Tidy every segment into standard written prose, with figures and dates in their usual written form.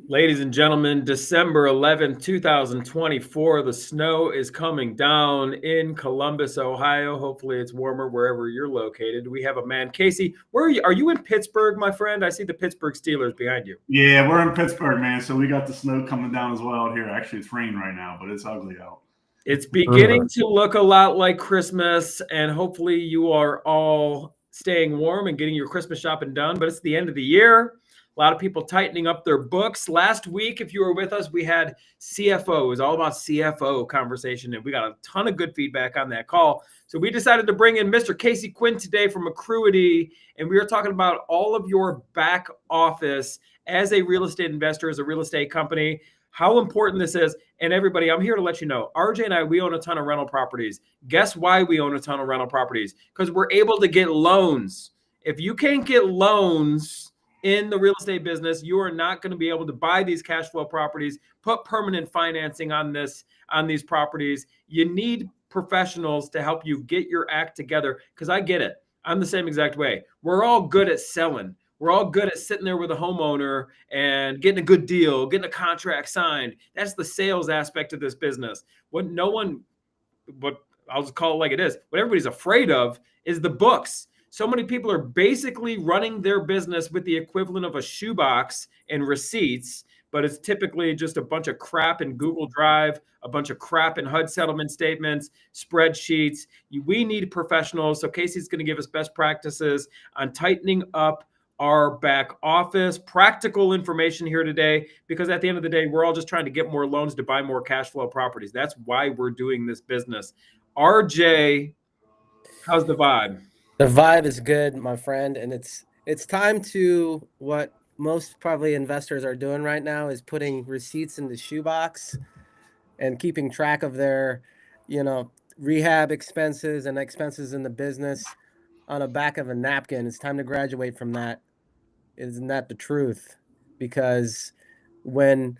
Ladies and gentlemen, December 11th, 2024. The snow is coming down in Columbus, Ohio. Hopefully it's warmer wherever you're located. We have a man. Casey, where are you? Are you in Pittsburgh, my friend? I see the Pittsburgh Steelers behind you. Yeah, we're in Pittsburgh, man. So we got the snow coming down as well out here. Actually, it's raining right now, but it's ugly out. It's beginning to look a lot like Christmas, and hopefully you are all staying warm and getting your Christmas shopping done. But it's the end of the year. A lot of people tightening up their books. Last week, if you were with us, we had CFO. It was all about CFO conversation, and we got a ton of good feedback on that call. So we decided to bring in Mr. Casey Quinn today from Accruity, and we are talking about all of your back office as a real estate investor, as a real estate company, how important this is. And everybody, I'm here to let you know, RJ and I, we own a ton of rental properties. Guess why we own a ton of rental properties? Because we're able to get loans. If you can't get loans in the real estate business, you are not going to be able to buy these cash flow properties, put permanent financing on these properties. You need professionals to help you get your act together, because I get it. I'm the same exact way. We're all good at selling. We're all good at sitting there with a homeowner and getting a good deal, getting a contract signed. That's the sales aspect of this business. What I'll just call it like it is. What everybody's afraid of is the books. So many people are basically running their business with the equivalent of a shoebox and receipts, but it's typically just a bunch of crap in Google Drive, a bunch of crap in HUD settlement statements, spreadsheets. We need professionals. So Casey's going to give us best practices on tightening up our back office, practical information here today, because at the end of the day, we're all just trying to get more loans to buy more cash flow properties. That's why we're doing this business. RJ, how's the vibe? The vibe is good, my friend, and it's time to what most probably investors are doing right now is putting receipts in the shoebox and keeping track of their, rehab expenses and expenses in the business on the back of a napkin. It's time to graduate from that. Isn't that the truth? Because when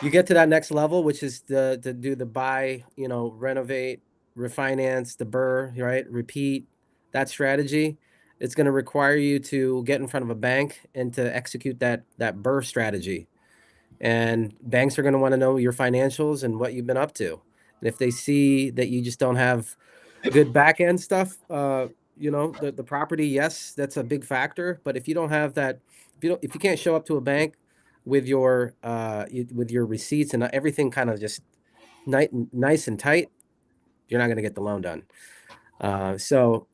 you get to that next level, which is to do the buy, renovate, refinance, the BRRRR, right? Repeat, that strategy, it's going to require you to get in front of a bank and to execute that BRRRR strategy. And banks are going to want to know your financials and what you've been up to. And if they see that you just don't have good back end stuff, the property, yes, that's a big factor. But if you don't have that, if you can't show up to a bank with your receipts and everything kind of just nice and tight, you're not going to get the loan done. So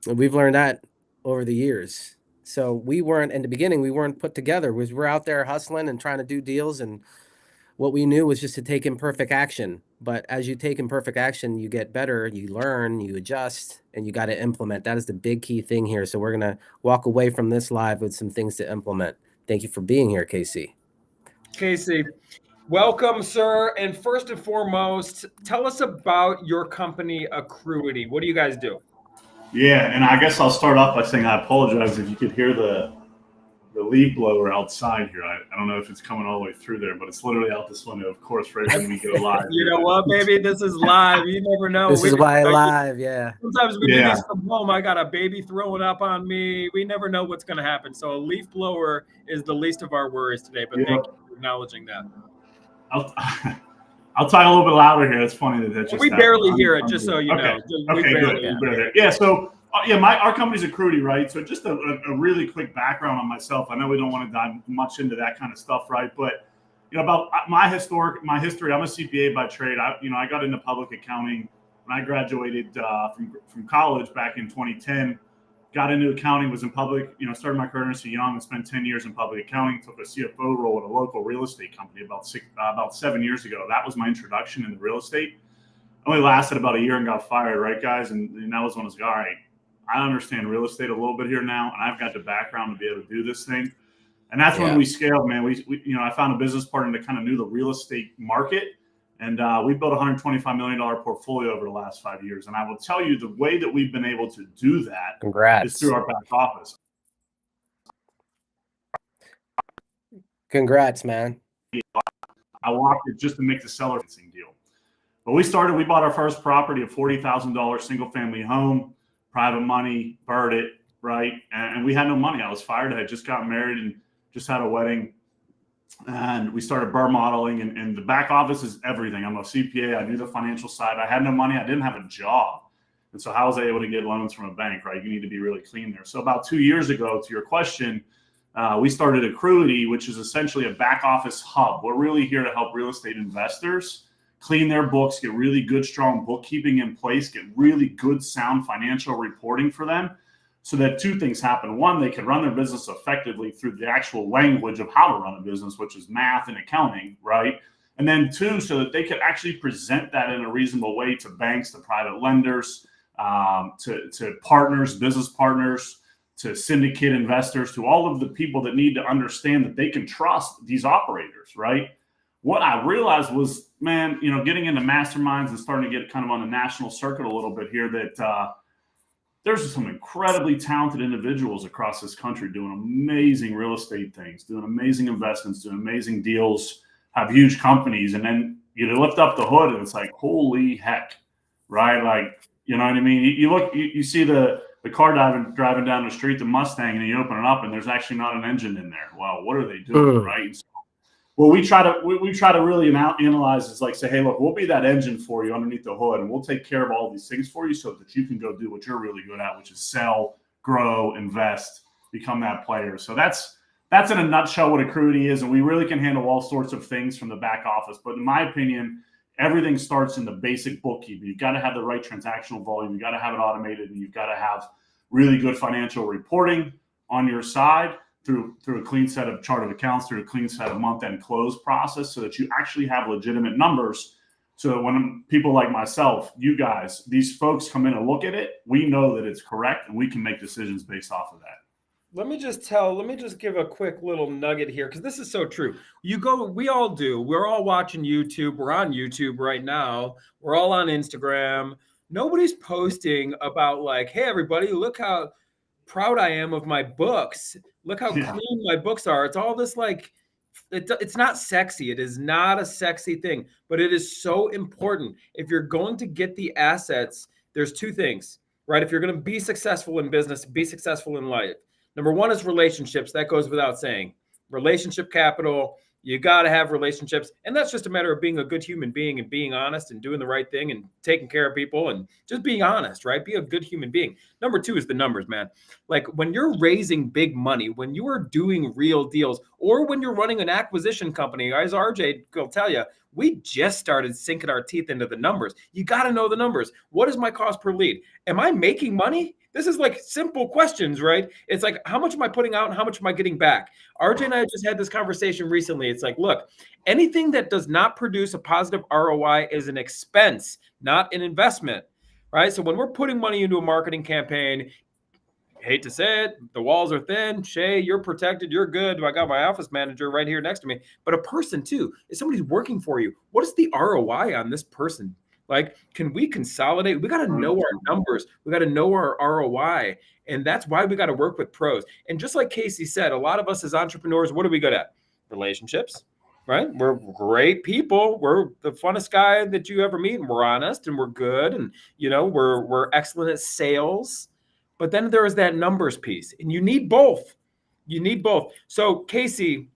we've learned that over the years. So we weren't, in the beginning, we weren't put together. We're out there hustling and trying to do deals. And what we knew was just to take imperfect action. But as you take imperfect action, you get better, you learn, you adjust, and you got to implement. That is the big key thing here. So we're going to walk away from this live with some things to implement. Thank you for being here, Casey. Casey, welcome, sir. And first and foremost, tell us about your company, Accruity. What do you guys do? Yeah, and I guess I'll start off by saying I apologize if you could hear the leaf blower outside here. I don't know if it's coming all the way through there, but it's literally out this window, of course, right when we go live. You know what, baby? This is live. You never know. This is why live, yeah. Sometimes we do this from home. I got a baby throwing up on me. We never know what's going to happen. So a leaf blower is the least of our worries today, but thank you for acknowledging that. I'll talk a little bit louder here. It's funny that just we barely hear it, just so you know. Okay, good. Yeah, so our company's Accruity, right? So just a really quick background on myself. I know we don't want to dive much into that kind of stuff, right? But about my history. I'm a CPA by trade. I got into public accounting when I graduated from college back in 2010. Got into accounting, was in public, started my career in Ernst & Young and spent 10 years in public accounting, took a CFO role at a local real estate company about 7 years ago. That was my introduction into real estate. Only lasted about a year and got fired, right, guys? And that was when I was like, all right, I understand real estate a little bit here now, and I've got the background to be able to do this thing. And that's when we scaled, man. We I found a business partner that kind of knew the real estate market. And we built a $125 million portfolio over the last 5 years. And I will tell you, the way that we've been able to do that is through our back office. Congrats, man. I walked it just to make the seller financing deal. But we bought our first property, a $40,000 single family home, private money, BRRRR'd it, right? And we had no money. I was fired. I had just gotten married and just had a wedding. And we started burr modeling, and the back office is everything. I'm a CPA. I knew the financial side. I had no money. I didn't have a job. And so how was I able to get loans from a bank, right? You need to be really clean there. So about 2 years ago, to your question, we started Accruity, which is essentially a back office hub. We're really here to help real estate investors clean their books, get really good, strong bookkeeping in place, get really good, sound financial reporting for them, so that two things happen. One, they can run their business effectively through the actual language of how to run a business, which is math and accounting, right? And then two, so that they could actually present that in a reasonable way to banks, to private lenders, to partners, business partners, to syndicate investors, to all of the people that need to understand that they can trust these operators, right? What I realized was, man, getting into masterminds and starting to get kind of on the national circuit a little bit here, that there's some incredibly talented individuals across this country doing amazing real estate things, doing amazing investments, doing amazing deals, have huge companies. And then you lift up the hood and it's like, holy heck, right? Like, you know what I mean? You look, you see the car driving down the street, the Mustang, and you open it up and there's actually not an engine in there. Wow, what are they doing, right? So, well, we try to really analyze, is like, say, hey, look, we'll be that engine for you underneath the hood, and we'll take care of all these things for you so that you can go do what you're really good at, which is sell, grow, invest, become that player. So that's in a nutshell what Accruity is, and we really can handle all sorts of things from the back office. But in my opinion, everything starts in the basic bookkeeping. You've got to have the right transactional volume. You've got to have it automated, and you've got to have really good financial reporting on your side, through a clean set of chart of accounts, through a clean set of month-end close process, so that you actually have legitimate numbers. So that when people like myself, you guys, these folks come in and look at it, we know that it's correct and we can make decisions based off of that. Let me just give a quick little nugget here, because this is so true. We all do. We're all watching YouTube. We're on YouTube right now. We're all on Instagram. Nobody's posting about like, hey, everybody, look how proud I am of my books. Look how clean my books are. It's all this like, it's not sexy. It is not a sexy thing, but it is so important. If you're going to get the assets, there's two things, right? If you're going to be successful in business, be successful in life. Number one is relationships. That goes without saying. Relationship capital. You got to have relationships. And that's just a matter of being a good human being and being honest and doing the right thing and taking care of people and just being honest, right? Be a good human being. Number two is the numbers, man. Like when you're raising big money, when you are doing real deals, or when you're running an acquisition company, as RJ will tell you, we just started sinking our teeth into the numbers. You got to know the numbers. What is my cost per lead? Am I making money? This is like simple questions, right? It's like, how much am I putting out and how much am I getting back? RJ and I just had this conversation recently. It's like, look, anything that does not produce a positive ROI is an expense, not an investment, right? So when we're putting money into a marketing campaign, hate to say it, the walls are thin. Shay, you're protected. You're good. I got my office manager right here next to me. But a person too, if somebody's working for you, what is the ROI on this person? Like, can we consolidate? We got to know our numbers. We got to know our ROI. And that's why we got to work with pros. And just like Casey said, a lot of us as entrepreneurs, what are we good at? Relationships, right? We're great people. We're the funnest guy that you ever meet. And we're honest and we're good. And, we're excellent at sales. But then there is that numbers piece. And you need both. You need both. So, Casey,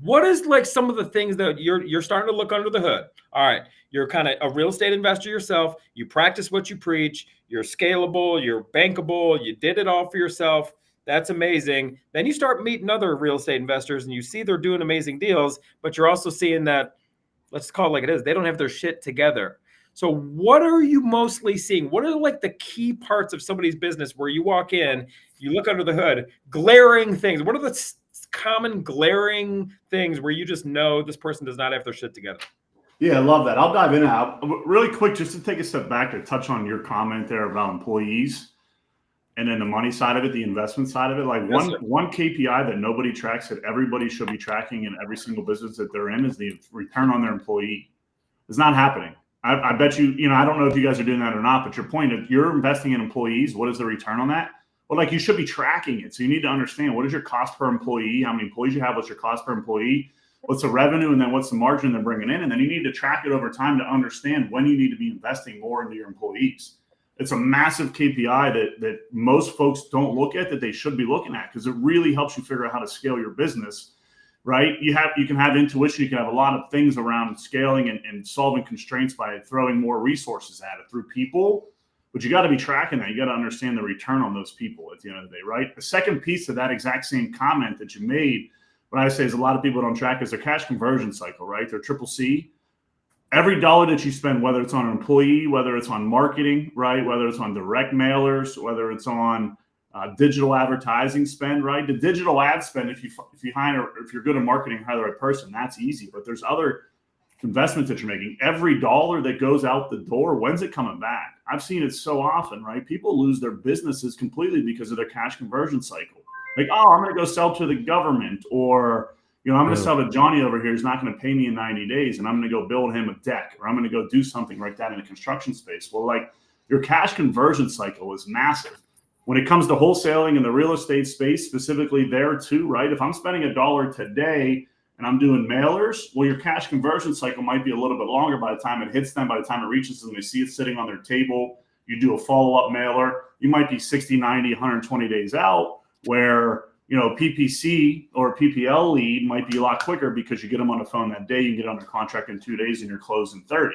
what is like some of the things that you're starting to look under the hood? All right, you're kind of a real estate investor yourself. You practice what you preach. You're scalable. You're bankable. You did it all for yourself. That's amazing. Then you start meeting other real estate investors and you see they're doing amazing deals, but you're also seeing that, let's call it like it is, they don't have their shit together. So what are you mostly seeing? What are like the key parts of somebody's business where you walk in, you look under the hood, glaring things? What are the common glaring things where you just know this person does not have their shit together? Yeah, I love that. I'll dive in and out really quick, just to take a step back to touch on your comment there about employees and then the money side of it, the investment side of it. Like one KPI that nobody tracks that everybody should be tracking in every single business that they're in is the return on their employee. It's not happening. I bet you, I don't know if you guys are doing that or not, but your point is you're investing in employees. What is the return on that? Well, like you should be tracking it. So you need to understand, what is your cost per employee? How many employees you have? What's your cost per employee? What's the revenue? And then what's the margin they're bringing in? And then you need to track it over time to understand when you need to be investing more into your employees. It's a massive KPI that most folks don't look at, that they should be looking at, because it really helps you figure out how to scale your business. right? You can have intuition. You can have a lot of things around scaling and solving constraints by throwing more resources at it through people. But you got to be tracking that. You got to understand the return on those people at the end of the day, right? The second piece of that exact same comment that you made, what I say is a lot of people don't track is their cash conversion cycle, right? Their triple C. Every dollar that you spend, whether it's on an employee, whether it's on marketing, right? Whether it's on direct mailers, whether it's on digital advertising spend, right? The digital ad spend, if you're good at marketing, hire the right person, that's easy. But there's other investments that you're making. Every dollar that goes out the door, when's it coming back? I've seen it so often, right? People lose their businesses completely because of their cash conversion cycle. Like, oh, I'm going to go sell to the government, or, I'm going to sell to Johnny over here who's not going to pay me in 90 days, and I'm going to go build him a deck, or I'm going to go do something like that in the construction space. Well, like, your cash conversion cycle is massive. When it comes to wholesaling in the real estate space, specifically there too, right? If I'm spending $1 today and I'm doing mailers, well, your cash conversion cycle might be a little bit longer by the time it hits them, by the time it reaches them, they see it sitting on their table. You do a follow-up mailer, you might be 60, 90, 120 days out, where, PPC or PPL lead might be a lot quicker because you get them on the phone that day, you get under contract in 2 days, and you're closed in 30.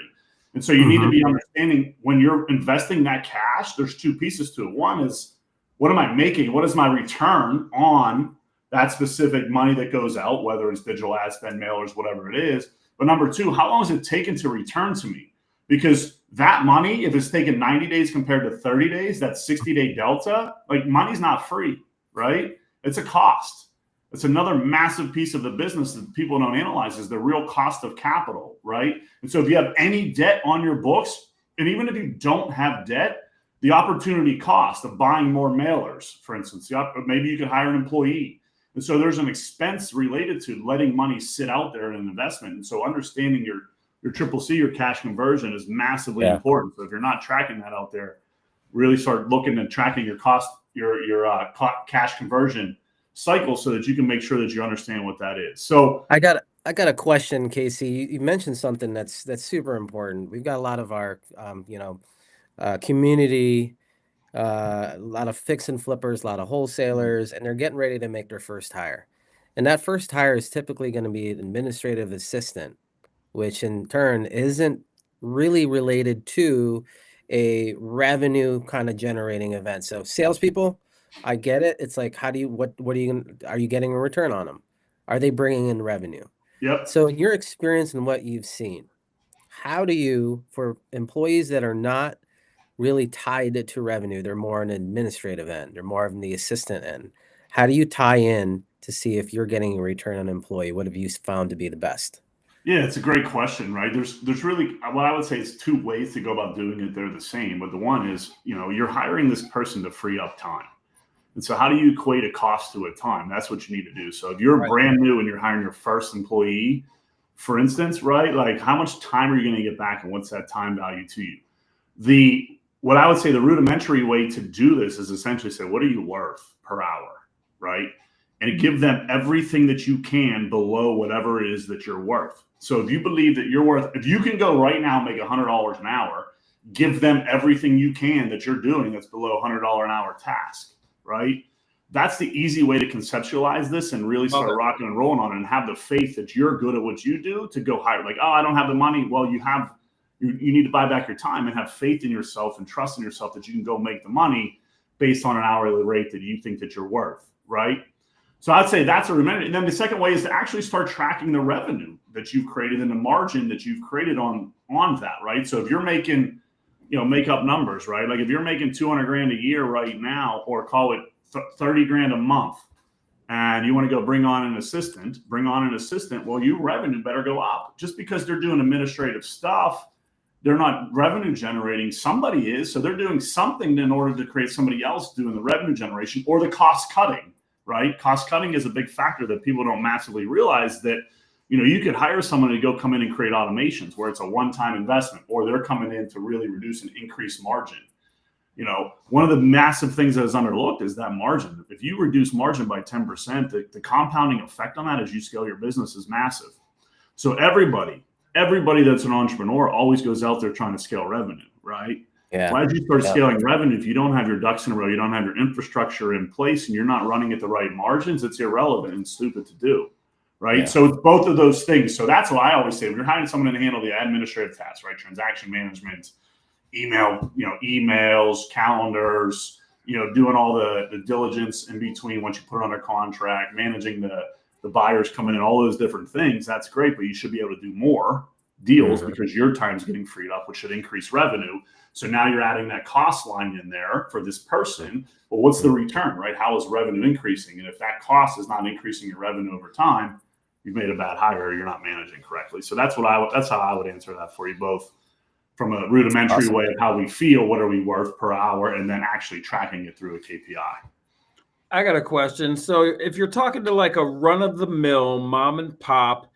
And so you need to be understanding when you're investing that cash, there's two pieces to it. One is, what am I making? What is my return on that specific money that goes out, whether it's digital ad spend, mailers, whatever it is? But number two, how long is it taken to return to me? Because that money, if it's taken 90 days compared to 30 days, that 60-day delta, like, money's not free, right? It's a cost. It's another massive piece of the business that people don't analyze, is the real cost of capital, right? And so if you have any debt on your books, and even if you don't have debt, the opportunity cost of buying more mailers, for instance, maybe you could hire an employee. And so there's an expense related to letting money sit out there in an investment. And so understanding your triple C, your cash conversion, is massively important. So if you're not tracking that out there, really start looking and tracking your cost, your cash conversion cycle, so that you can make sure that you understand what that is. So I got a question, Casey. You mentioned something that's super important. We've got a lot of our community, a lot of fix and flippers, a lot of wholesalers, and they're getting ready to make their first hire. And that first hire is typically going to be an administrative assistant, which in turn isn't really related to a revenue kind of generating event. So salespeople, I get it. It's like, are you getting a return on them? Are they bringing in revenue? Yep. So in your experience and what you've seen, how do you, for employees that are not really tied to revenue, they're more an administrative end, they're more of the assistant end, how do you tie in to see if you're getting a return on employee? What have you found to be the best? Yeah, it's a great question, right? There's really, what I would say is two ways to go about doing it. They're the same, but the one is, you're hiring this person to free up time. And so how do you equate a cost to a time? That's what you need to do. So if you're brand new and you're hiring your first employee, for instance, right? Like, how much time are you going to get back, and what's that time value to you? What I would say the rudimentary way to do this is essentially say, what are you worth per hour, right? And give them everything that you can below whatever it is that you're worth. So if you believe that you're worth, if you can go right now and make $100 an hour, give them everything you can that you're doing that's below $100 an hour task, right? That's the easy way to conceptualize this and really start rocking and rolling on it, and have the faith that you're good at what you do to go hire. Like, oh, I don't have the money. Well, you need to buy back your time and have faith in yourself and trust in yourself that you can go make the money based on an hourly rate that you think that you're worth, right? So I'd say that's a reminder. And then the second way is to actually start tracking the revenue that you've created and the margin that you've created on that, right? So if you're making, make up numbers, right? Like, if you're making 200 grand a year right now, or call it 30 grand a month, and you want to go bring on an assistant, well, your revenue better go up. Just because they're doing administrative stuff, they're not revenue generating. Somebody is. So they're doing something in order to create somebody else doing the revenue generation, or the cost cutting, right? Cost cutting is a big factor that people don't massively realize, that, you could hire someone to come in and create automations where it's a one-time investment, or they're coming in to really reduce and increase margin. One of the massive things that is underlooked is that margin. If you reduce margin by 10%, the compounding effect on that as you scale your business is massive. So everybody that's an entrepreneur always goes out there trying to scale revenue, right? Yeah. Why did you start scaling revenue if you don't have your ducks in a row, you don't have your infrastructure in place, and you're not running at the right margins? It's irrelevant and stupid to do, right? Yeah. So it's both of those things. So that's what I always say when you're hiring someone to handle the administrative tasks, right? Transaction management, emails, calendars, doing all the diligence in between once you put it under contract, managing the buyers coming in, all those different things. That's great, but you should be able to do more deals because your time's getting freed up, which should increase revenue. So now you're adding that cost line in there for this person. Well, what's the return, right? How is revenue increasing? And if that cost is not increasing your revenue over time, you've made a bad hire, or you're not managing correctly. So that's how I would answer that for you, both from a rudimentary way of how we feel, what are we worth per hour, and then actually tracking it through a KPI. I got a question. So if you're talking to like a run-of-the-mill mom and pop,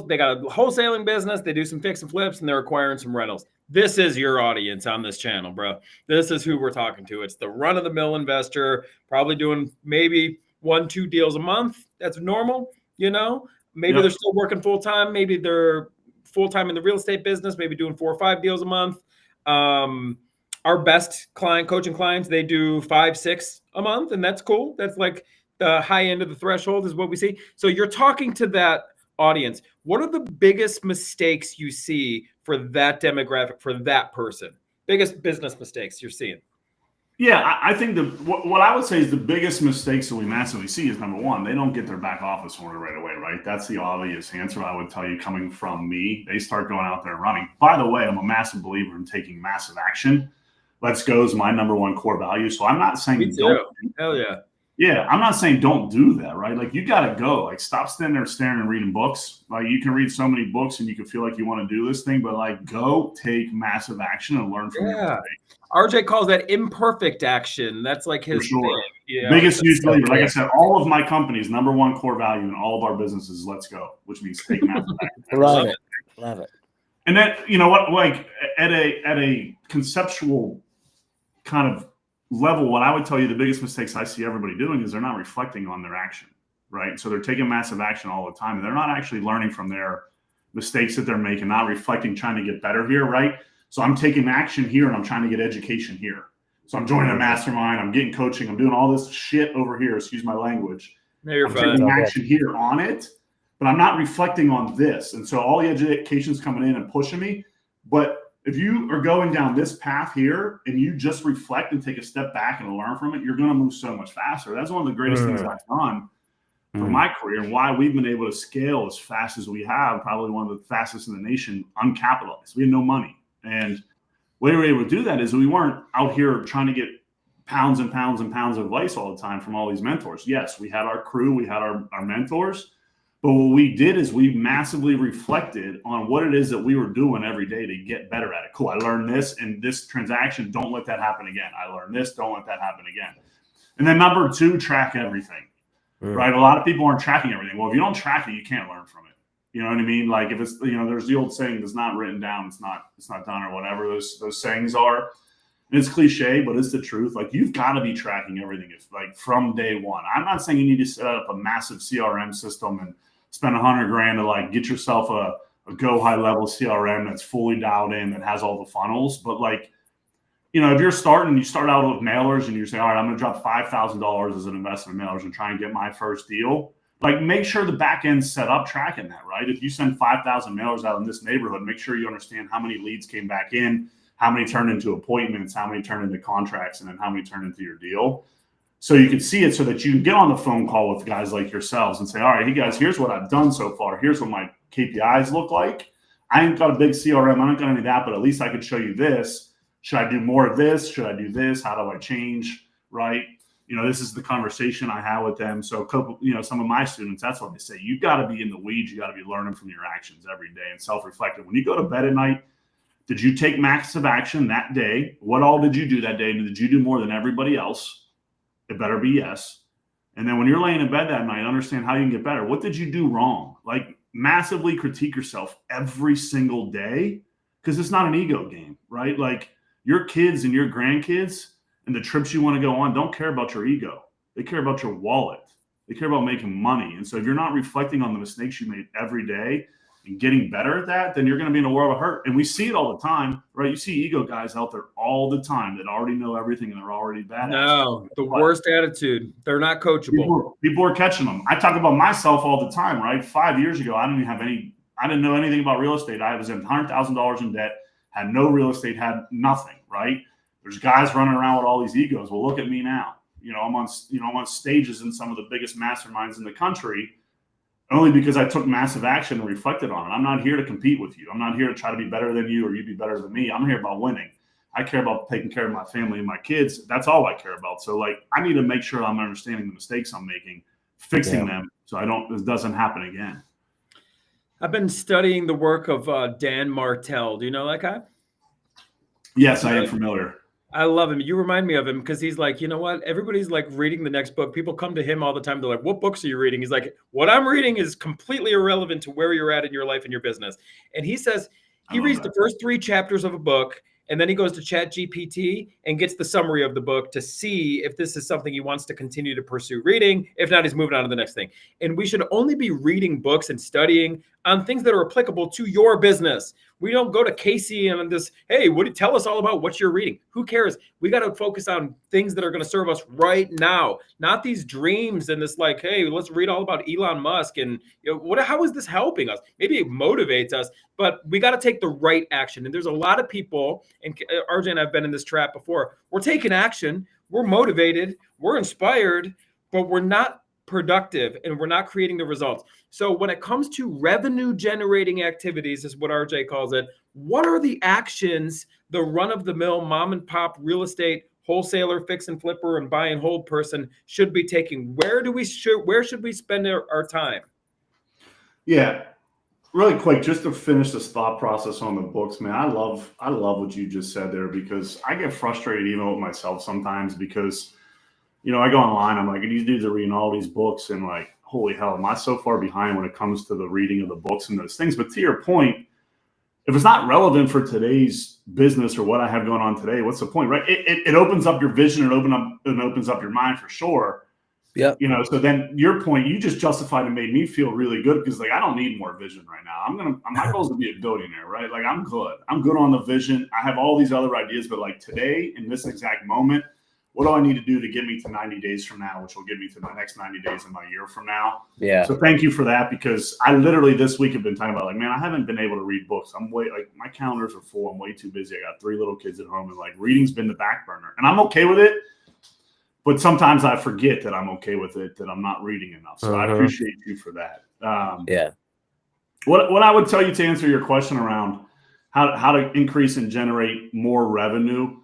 they got a wholesaling business, they do some fix and flips, and they're acquiring some rentals. This is your audience on this channel, bro. This is who we're talking to. It's the run-of-the-mill investor, probably doing maybe 1-2 deals a month. That's normal, Maybe they're still working full-time. Maybe they're full-time in the real estate business, maybe doing 4 or 5 deals a month. Our best coaching clients, they do 5, 6 a month, and that's cool. That's like the high end of the threshold is what we see. So you're talking to that audience. What are the biggest mistakes you see for that demographic, for that person? Biggest business mistakes you're seeing? Yeah, I think what I would say is the biggest mistakes that we massively see is, number one, they don't get their back office order right away, right? That's the obvious answer I would tell you coming from me. They start going out there running. By the way, I'm a massive believer in taking massive action. Let's go is my number one core value. So I'm not saying Hell yeah. Yeah, I'm not saying don't do that, right? Like, you got to go. Like, stop standing there staring and reading books. Like, you can read so many books and you can feel like you want to do this thing, but like, go take massive action and learn from your mistakes. RJ calls that imperfect action. That's like his thing. Biggest huge believer. Like I said, all of my companies, number one core value in all of our businesses is let's go, which means take massive action. Love it. And then, you know what, like at a conceptual kind of level, what I would tell you the biggest mistakes I see everybody doing is they're not reflecting on their action, right? So they're taking massive action all the time, and they're not actually learning from their mistakes that they're making, not reflecting, trying to get better here, right? So I'm taking action here and I'm trying to get education here. So I'm joining a mastermind, I'm getting coaching, I'm doing all this shit over here, excuse my language. No, you're I'm fine. taking action here on it, but I'm not reflecting on this. And so all the education's coming in and pushing me. But if you are going down this path here and you just reflect and take a step back and learn from it, you're going to move so much faster. That's one of the greatest things I've done for my career, and why we've been able to scale as fast as we have, probably one of the fastest in the nation, uncapitalized. We had no money. And the way we were able to do that is we weren't out here trying to get pounds and pounds and pounds of advice all the time from all these mentors. Yes, we had our crew, we had our mentors. But what we did is we massively reflected on what it is that we were doing every day to get better at it. Cool, I learned this in this transaction. Don't let that happen again. I learned this. Don't let that happen again. And then number 2, track everything, right? A lot of people aren't tracking everything. Well, if you don't track it, you can't learn from it. You know what I mean? Like, if it's, there's the old saying, it's not written down, it's not done, or whatever those sayings are. And it's cliche, but it's the truth. Like, you've got to be tracking everything. It's like from day one. I'm not saying you need to set up a massive CRM system and spend $100,000 to like get yourself a go high level CRM that's fully dialed in, that has all the funnels. But like, if you're starting, you start out with mailers and you say, all right, I'm going to drop $5,000 as an investment in mailers and try and get my first deal. Like, make sure the back end's set up tracking that, right? If you send 5,000 mailers out in this neighborhood, make sure you understand how many leads came back in, how many turned into appointments, how many turned into contracts, and then how many turned into your deal. So you can see it, so that you can get on the phone call with guys like yourselves and say, all right, hey guys, here's what I've done so far. Here's what my KPIs look like. I ain't got a big CRM. I ain't got any of that, but at least I could show you this. Should I do more of this? Should I do this? How do I change? Right? This is the conversation I have with them. So, some of my students, that's what they say. You've got to be in the weeds. You got to be learning from your actions every day and self-reflecting. When you go to bed at night, did you take massive action that day? What all did you do that day? Did you do more than everybody else? It better be yes. And then when you're laying in bed that night, understand how you can get better. What did you do wrong? Like, massively critique yourself every single day, because it's not an ego game, right? Like, your kids and your grandkids and the trips you want to go on don't care about your ego. They care about your wallet. They care about making money. And so if you're not reflecting on the mistakes you made every day, and getting better at that, then you're going to be in a world of hurt. And we see it all the time, right? You see ego guys out there all the time that already know everything and they're already badass. No, the worst attitude. They're not coachable. People are catching them. I talk about myself all the time, right? 5 years ago, I didn't know anything about real estate. I was in $100,000 in debt, had no real estate, had nothing, right? There's guys running around with all these egos. Well, look at me now. I'm on stages in some of the biggest masterminds in the country, only because I took massive action and reflected on it. I'm not here to compete with you. I'm not here to try to be better than you or you be better than me. I'm here about winning. I care about taking care of my family and my kids. That's all I care about. So I need to make sure I'm understanding the mistakes I'm making, fixing them so it doesn't happen again. I've been studying the work of Dan Martell. Do you know that guy? Yes, I am familiar. I love him. You remind me of him because he's like, you know what? Everybody's like reading the next book. People come to him all the time. They're like, what books are you reading? He's like, what I'm reading is completely irrelevant to where you're at in your life and your business. And he says he reads the first 3 chapters of a book, and then he goes to ChatGPT and gets the summary of the book to see if this is something he wants to continue to pursue reading. If not, he's moving on to the next thing. And we should only be reading books and studying on things that are applicable to your business. We don't go to Casey and this, hey, tell us all about what you're reading. Who cares? We got to focus on things that are going to serve us right now, not these dreams and this like, hey, let's read all about Elon Musk and how is this helping us? Maybe it motivates us, but we got to take the right action. And there's a lot of people, and RJ and I've been in this trap before. We're taking action, we're motivated, we're inspired, but we're not productive and we're not creating the results. So when it comes to revenue generating activities, is what RJ calls it, what are the actions the run-of-the-mill mom and pop real estate wholesaler, fix and flipper, and buy and hold person should be taking? Where should we spend our time? Yeah, really quick, just to finish this thought process on the books, man. I love what you just said there, because I get frustrated even with myself sometimes because I go online, I'm like, these dudes are reading all these books and like, holy hell, am I so far behind when it comes to the reading of the books and those things? But to your point, if it's not relevant for today's business or what I have going on today, what's the point, right? It opens up your vision and opens up your mind for sure. Yeah. So then your point, you just justified and made me feel really good because I don't need more vision right now. My goal is to be a billionaire, right? I'm good. I'm good on the vision. I have all these other ideas, but today in this exact moment, what do I need to do to get me to 90 days from now, which will get me to my next 90 days in my year from now? Yeah. So thank you for that, because I literally this week have been talking about man, I haven't been able to read books. My calendars are full. I'm way too busy. I got 3 little kids at home, and reading's been the back burner, and I'm okay with it. But sometimes I forget that I'm okay with it, that I'm not reading enough. So I appreciate you for that. Yeah. What I would tell you to answer your question around how to increase and generate more revenue,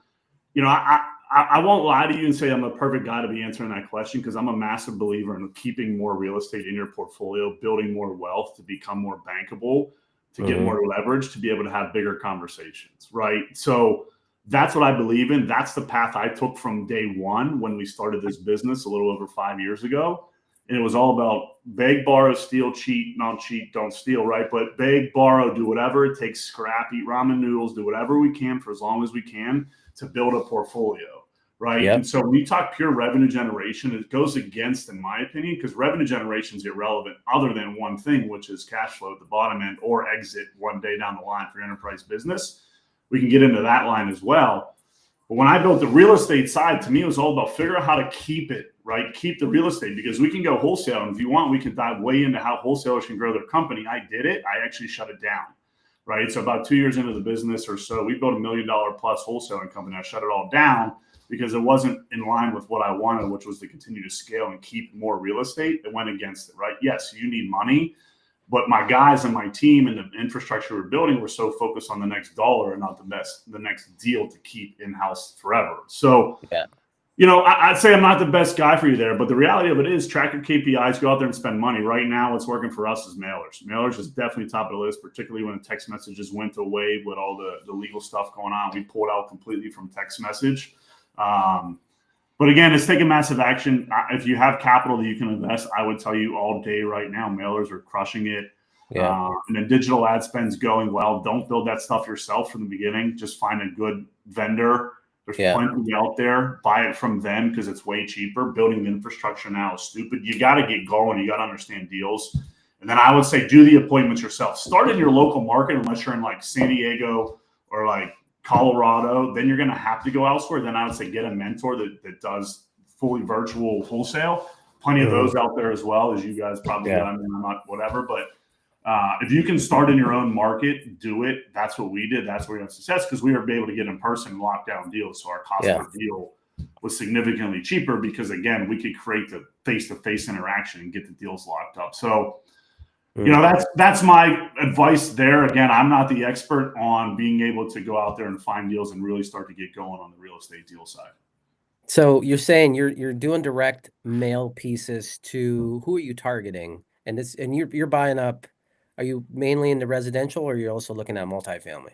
I won't lie to you and say I'm the perfect guy to be answering that question, because I'm a massive believer in keeping more real estate in your portfolio, building more wealth to become more bankable, to get more leverage, to be able to have bigger conversations, right? So that's what I believe in. That's the path I took from day one when we started this business a little over 5 years ago. And it was all about beg, borrow, steal, cheat, don't cheat, don't steal, right? But beg, borrow, do whatever it takes, scrap, eat ramen noodles, do whatever we can for as long as we can to build a portfolio, right? Yep. And so when you talk pure revenue generation, it goes against, in my opinion, because revenue generation is irrelevant other than one thing, which is cash flow at the bottom end or exit one day down the line for your enterprise business. We can get into that line as well. But when I built the real estate side, to me, it was all about figure out how to keep it, right? Keep the real estate, because we can go wholesale. And if you want, we can dive way into how wholesalers can grow their company. I did it. I actually shut it down, right? So about 2 years into the business or so, we built $1 million plus wholesaling company. I shut it all down because it wasn't in line with what I wanted, which was to continue to scale and keep more real estate. It went against it, right? Yes, you need money. But my guys and my team and the infrastructure we're building were so focused on the next dollar and not the next deal to keep in-house forever. So, I'd say I'm not the best guy for you there, but the reality of it is track your KPIs, go out there and spend money. Right now, what's working for us is mailers. Mailers is definitely top of the list, particularly when the text messages went away with all the legal stuff going on. We pulled out completely from text message. But again, it's taking massive action. If you have capital that you can invest, I would tell you all day right now, mailers are crushing it. Yeah. And then digital ad spend's going well. Don't build that stuff yourself from the beginning. Just find a good vendor. There's plenty out there. Buy it from them because it's way cheaper. Building the infrastructure now is stupid. You got to get going. You got to understand deals. And then I would say do the appointments yourself. Start in your local market unless you're in like San Diego or like Colorado. Then you're going to have to go elsewhere. Then I would say get a mentor that does fully virtual wholesale. Plenty of those out there as well, as you guys probably do. I mean, I'm not whatever, but if you can start in your own market, do it. That's what we did. That's where we had success because we were able to get in person lockdown deals. So our cost per deal was significantly cheaper because, again, we could create the face-to-face interaction and get the deals locked up. So, that's my advice there. Again, I'm not the expert on being able to go out there and find deals and really start to get going on the real estate deal side. So you're saying you're doing direct mail pieces to who are you targeting? And you're buying up. Are you mainly into residential, or are you also looking at multifamily?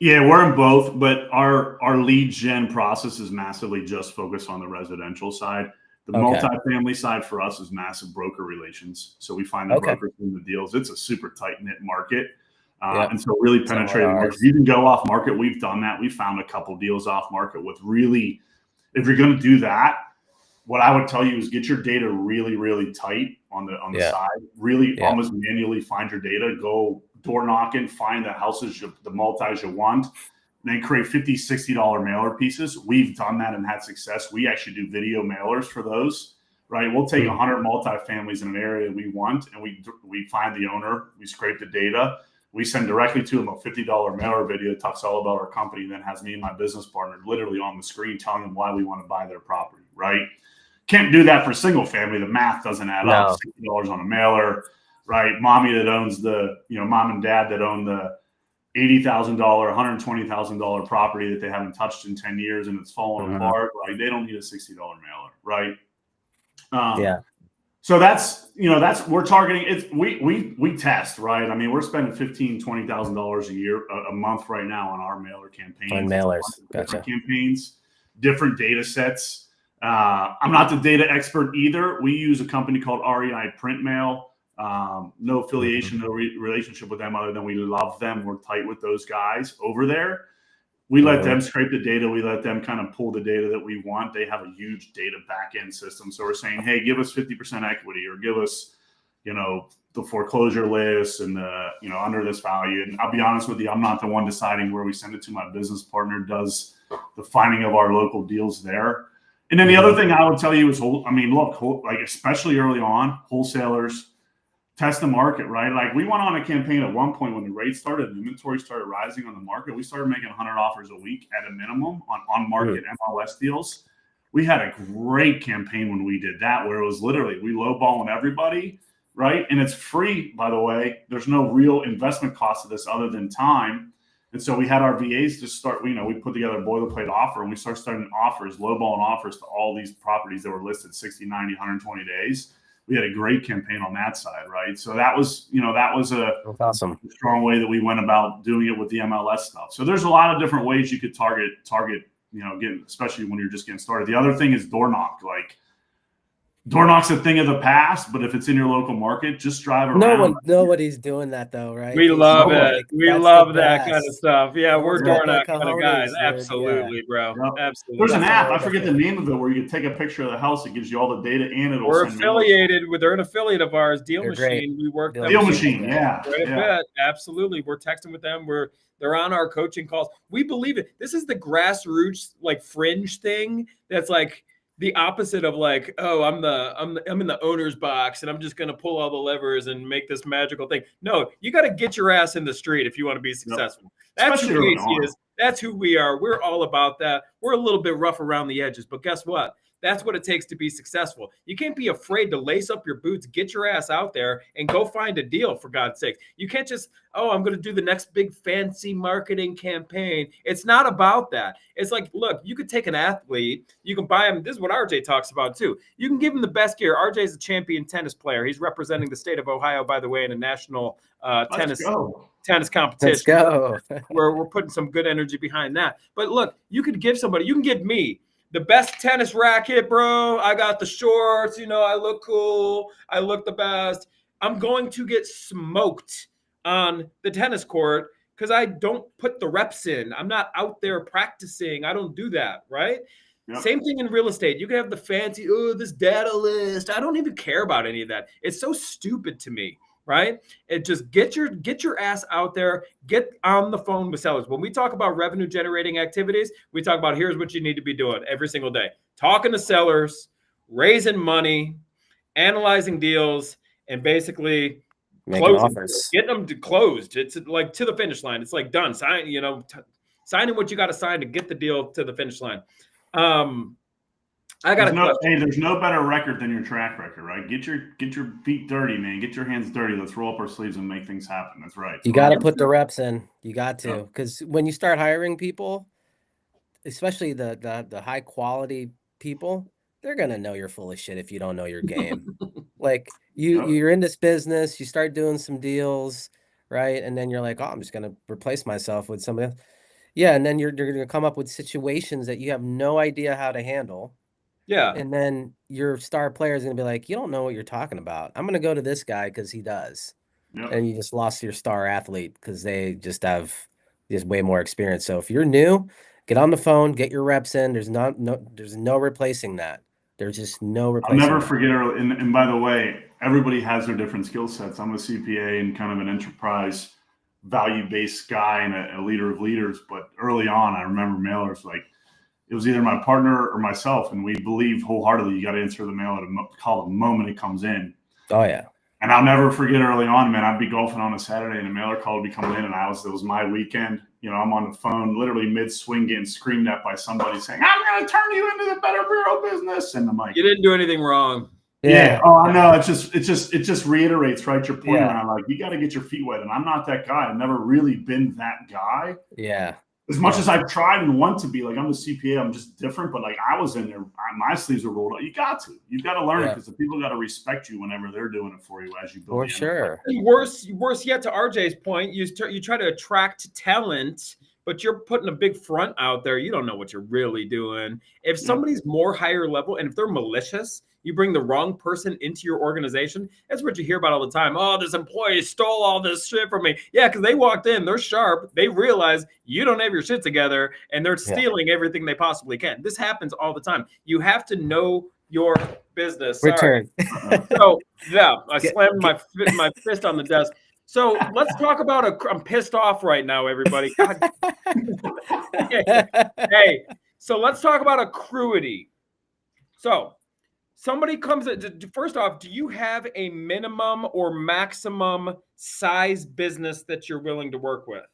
Yeah, we're in both, but our lead gen process is massively just focused on the residential side. The multifamily side for us is massive broker relations. So we find the brokers in the deals. It's a super tight knit market. And so really penetrating markets. You can go off market. We've done that. We found a couple deals off market with really, if you're going to do that, what I would tell you is get your data really, really tight on the side. Really almost manually find your data. Go door knocking, find the houses, the multis you want, and then create $50, $60 mailer pieces. We've done that and had success. We actually do video mailers for those, right? We'll take 100 multifamilies in an area we want, and we find the owner. We scrape the data. We send directly to them a $50 mailer video that talks all about our company, and then has me and my business partner literally on the screen telling them why we want to buy their property, right? Can't do that for single family. The math doesn't add up. $60 on a mailer, right? Mommy that owns mom and dad that own the $80,000, $120,000 property that they haven't touched in 10 years and it's falling apart. Like they don't need a $60 mailer, right? So that's we're targeting it. We test, right? I mean, we're spending $15,000, $20,000 a year, a month right now on our mailer campaigns. On mailers, different campaigns, different data sets. I'm not the data expert either. We use a company called REI Print Mail. No affiliation, no relationship with them other than we love them. We're tight with those guys over there. We let them scrape the data. We let them kind of pull the data that we want. They have a huge data back-end system. So we're saying, hey, give us 50% equity or give us, the foreclosure list and under this value. And I'll be honest with you, I'm not the one deciding where we send it to. My business partner does the finding of our local deals there. And then the other thing I would tell you is, especially early on, wholesalers test the market, right? Like we went on a campaign at one point when the rates started and inventory started rising on the market. We started making 100 offers a week at a minimum on market MLS deals. We had a great campaign when we did that, where it was literally we lowballing everybody, right? And it's free, by the way. There's no real investment cost of this other than time. And so we had our VAs just start, we put together a boilerplate offer and we starting offers, lowballing offers to all these properties that were listed 60, 90, 120 days. We had a great campaign on that side, right? So that was a strong way that we went about doing it with the MLS stuff. So there's a lot of different ways you could target, especially when you're just getting started. The other thing is door knock. Like door knock's a thing of the past, but if it's in your local market, just drive around. Nobody's doing that though, right? We love it. We love that kind of stuff. Yeah, we're door knock kind of guys. Dude. Absolutely, bro. Yep. Absolutely. There's an app. I forget the name of it where you can take a picture of the house. It gives you all the data and it'll. We're affiliated with. They're an affiliate of ours, Deal They're Machine. great. We work Deal Machine. Yeah. Quite a bit. Absolutely. We're texting with them. They're on our coaching calls. We believe it. This is the grassroots like fringe thing. That's like the opposite of like, oh, I'm in the owner's box and I'm just going to pull all the levers and make this magical thing. No, you got to get your ass in the street if you want to be successful. Yep. That's who AC is. That's who we are. We're all about that. We're a little bit rough around the edges, but guess what? That's what it takes to be successful. You can't be afraid to lace up your boots, get your ass out there and go find a deal, for God's sake. You can't just, I'm going to do the next big fancy marketing campaign. It's not about that. It's like, look, you could take an athlete, you can buy him. This is what RJ talks about too. You can give him the best gear. RJ is a champion tennis player. He's representing the state of Ohio, by the way, in a national tennis competition. Let's go. We're putting some good energy behind that. But look, you can give me the best tennis racket, bro. I got the shorts, I look cool. I look the best. I'm going to get smoked on the tennis court because I don't put the reps in. I'm not out there practicing. I don't do that, right? Yep. Same thing in real estate. You can have the fancy, this data list. I don't even care about any of that. It's so stupid to me right? It just get your ass out there, get on the phone with sellers. When we talk about revenue generating activities, we talk about here's what you need to be doing every single day. Talking to sellers, raising money, analyzing deals, and basically making closing, offers, getting them to closed. It's like to the finish line. It's like done. Signing what you got to sign to get the deal to the finish line. I got a question. Hey, there's no better record than your track record, right? Get your feet dirty, man. Get your hands dirty. Let's roll up our sleeves and make things happen. That's right. You got to put the reps in. You got to, because when you start hiring people, especially the high quality people, they're gonna know you're full of shit if you don't know your game. Like you're in this business, you start doing some deals, right? And then you're like, oh, I'm just gonna replace myself with somebody else. Yeah, and then you're gonna come up with situations that you have no idea how to handle. Yeah. And then your star player is gonna be like, you don't know what you're talking about. I'm gonna go to this guy because he does. Yep. And you just lost your star athlete because they just have way more experience. So if you're new, get on the phone, get your reps in. There's no replacing that. There's just no replacing. I'll never forget. And by the way, everybody has their different skill sets. I'm a CPA and kind of an enterprise value-based guy and a leader of leaders. But early on, I remember mailers like it was either my partner or myself, and we believe wholeheartedly you got to answer the mail at a call the moment it comes in. Oh yeah. And I'll never forget early on, man, I'd be golfing on a Saturday and a mailer call would be coming in and it was my weekend. You know, I'm on the phone, literally mid-swing getting screamed at by somebody saying, I'm going to turn you into the Better Bureau business. And I'm like, you didn't do anything wrong. Yeah. Oh, I know. It just reiterates, right? Your point around like, you got to get your feet wet. And I'm not that guy. I've never really been that guy. Yeah. As much as I've tried and want to be, like, I'm a CPA, I'm just different. But like, I was in there, my sleeves are rolled up. You've got to learn it because the people got to respect you whenever they're doing it for you as you build. For sure. Worse yet, to RJ's point, you try to attract talent, but you're putting a big front out there. You don't know what you're really doing. If somebody's more higher level and if they're malicious, you bring the wrong person into your organization. That's what you hear about all the time. Oh, this employee stole all this shit from me. Yeah, because they walked in, they're sharp. They realize you don't have your shit together, and they're stealing everything they possibly can. This happens all the time. You have to know your business. Return. So, I slammed my fist on the desk. So let's talk about I'm pissed off right now, everybody. God. Hey, so let's talk about Accruity. So somebody comes first off, do you have a minimum or maximum size business that you're willing to work with?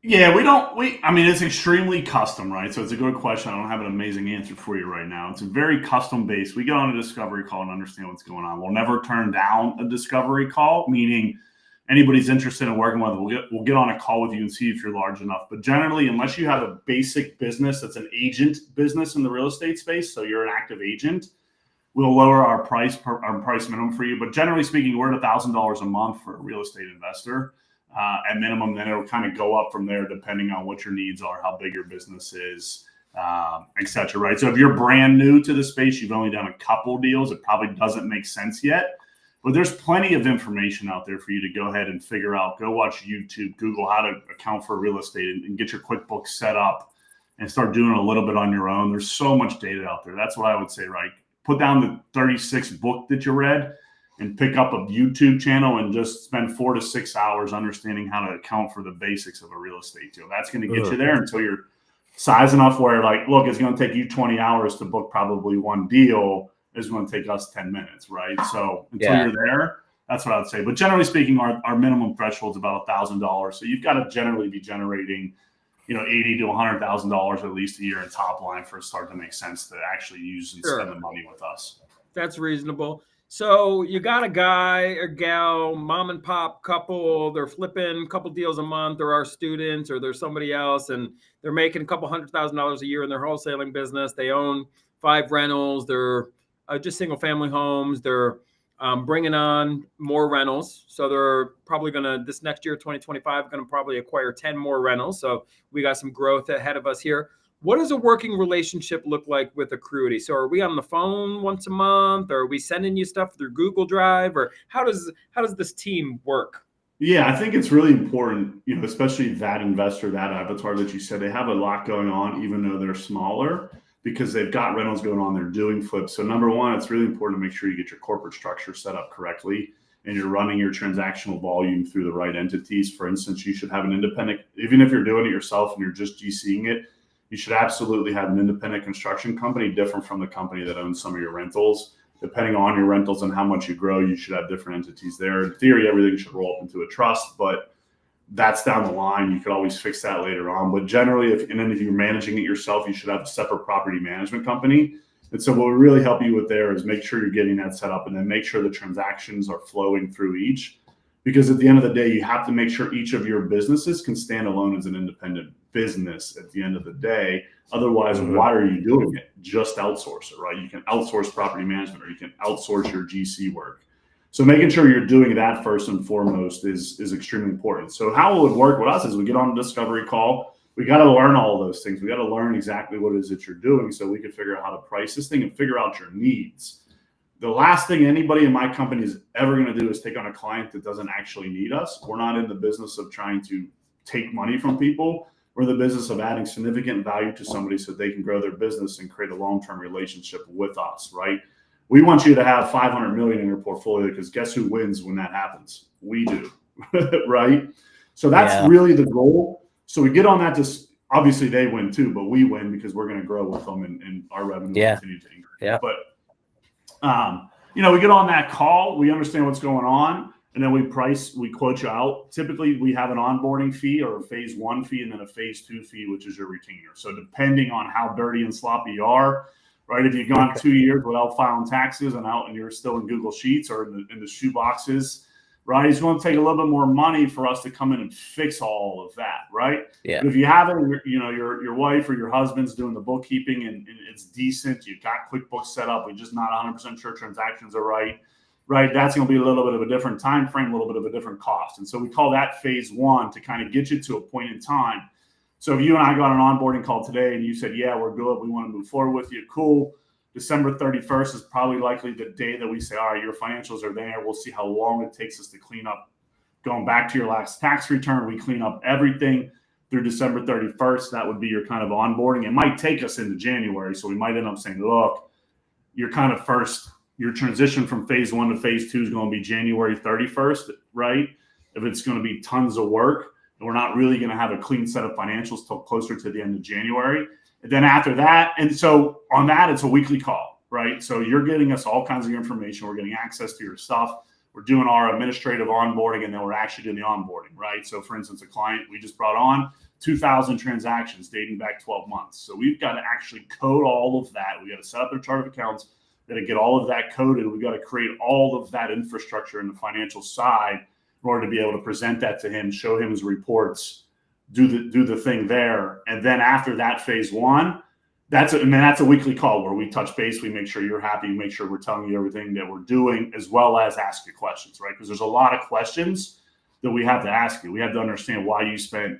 Yeah, I mean, it's extremely custom, right? So it's a good question. I don't have an amazing answer for you right now. It's a very custom based. We get on a discovery call and understand what's going on. We'll never turn down a discovery call, meaning anybody's interested in working with it, we'll get on a call with you and see if you're large enough. But generally, unless you have a basic business that's an agent business in the real estate space, so you're an active agent, we'll lower our price minimum for you. But generally speaking, we're at $1,000 a month for a real estate investor at minimum. Then it'll kind of go up from there depending on what your needs are, how big your business is, et cetera, right? So if you're brand new to the space, you've only done a couple deals, it probably doesn't make sense yet. But there's plenty of information out there for you to go ahead and figure out. Go watch YouTube, Google how to account for real estate and get your QuickBooks set up and start doing a little bit on your own. There's so much data out there. That's what I would say, right? Put down the 36 book that you read and pick up a YouTube channel and just spend 4 to 6 hours understanding how to account for the basics of a real estate deal. That's going to get you there until you're size enough where, like, look, it's going to take you 20 hours to book probably one deal. Is going to take us 10 minutes, right? So until you're there, that's what I would say. But generally speaking, our minimum threshold is about $1,000. So you've got to generally be generating, $80,000 to $100,000 at least a year in top line for it to start to make sense to actually use and spend the money with us. That's reasonable. So you got a guy or gal, mom and pop couple, they're flipping a couple deals a month, or our students, or there's somebody else, and they're making a couple $100,000 a year in their wholesaling business. They own 5 rentals. They're just single family homes. They're bringing on more rentals. So they're probably this next year, 2025, going to probably acquire 10 more rentals. So we got some growth ahead of us here. What does a working relationship look like with Accruity? So are we on the phone once a month, or are we sending you stuff through Google Drive, or how does this team work? Yeah, I think it's really important, especially that investor, that avatar that you said, they have a lot going on, even though they're smaller, because they've got rentals going on, they're doing flips. So number one, it's really important to make sure you get your corporate structure set up correctly. and you're running your transactional volume through the right entities. For instance, you should have an independent, even if you're doing it yourself and you're just GCing it, you should absolutely have an independent construction company different from the company that owns some of your rentals. Depending on your rentals and how much you grow, you should have different entities there. In theory, everything should roll up into a trust, but that's down the line. You could always fix that later on. But generally, if you're managing it yourself, you should have a separate property management company. And so what we really help you with there is make sure you're getting that set up, and then make sure the transactions are flowing through each. Because at the end of the day, you have to make sure each of your businesses can stand alone as an independent business at the end of the day. Otherwise, why are you doing it? Just outsource it, right? You can outsource property management, or you can outsource your GC work. So making sure you're doing that first and foremost is extremely important. So how it would work with us is we get on a discovery call. We got to learn all of those things. We got to learn exactly what it is that you're doing so we can figure out how to price this thing and figure out your needs. The last thing anybody in my company is ever going to do is take on a client that doesn't actually need us. We're not in the business of trying to take money from people. We're in the business of adding significant value to somebody so they can grow their business and create a long-term relationship with us, right? We want you to have 500 million in your portfolio, because guess who wins when that happens? We do, right? So that's really the goal. So we get on that. Obviously they win too, but we win because we're going to grow with them, and our revenue will continue to increase. Yeah. But we get on that call, we understand what's going on, and then we quote you out. Typically, we have an onboarding fee, or a phase 1 fee, and then a phase 2 fee, which is your retainer. So depending on how dirty and sloppy you are, right? If you've gone 2 years without filing taxes and you're still in Google Sheets or in the shoe boxes, right? It's going to take a little bit more money for us to come in and fix all of that, right? Yeah. But if you have it, your wife or your husband's doing the bookkeeping and it's decent, you've got QuickBooks set up, we're just not 100% sure transactions are right? That's going to be a little bit of a different time frame, a little bit of a different cost. And so we call that phase 1 to kind of get you to a point in time. So if you and I got an onboarding call today and you said, yeah, we're good, we want to move forward with you, cool. December 31st is probably likely the day that we say, all right, your financials are there. We'll see how long it takes us to clean up. Going back to your last tax return, we clean up everything through December 31st. That would be your kind of onboarding. It might take us into January. So we might end up saying, look, your transition from phase 1 to phase 2 is going to be January 31st, right? If it's going to be tons of work, and we're not really going to have a clean set of financials till closer to the end of January. And then after that, and so on that, it's a weekly call, right? So you're getting us all kinds of information. We're getting access to your stuff. We're doing our administrative onboarding, and then we're actually doing the onboarding, right? So for instance, a client we just brought on, 2,000 transactions dating back 12 months. So we've got to actually code all of that. We got to set up their chart of accounts. We got to get all of that coded. We got to create all of that infrastructure in the financial side in order to be able to present that to him, show him his reports, do the thing there. And then after that phase 1, that's a weekly call where we touch base. We make sure you're happy. We make sure we're telling you everything that we're doing, as well as ask you questions, right? Because there's a lot of questions that we have to ask you. We have to understand why you spent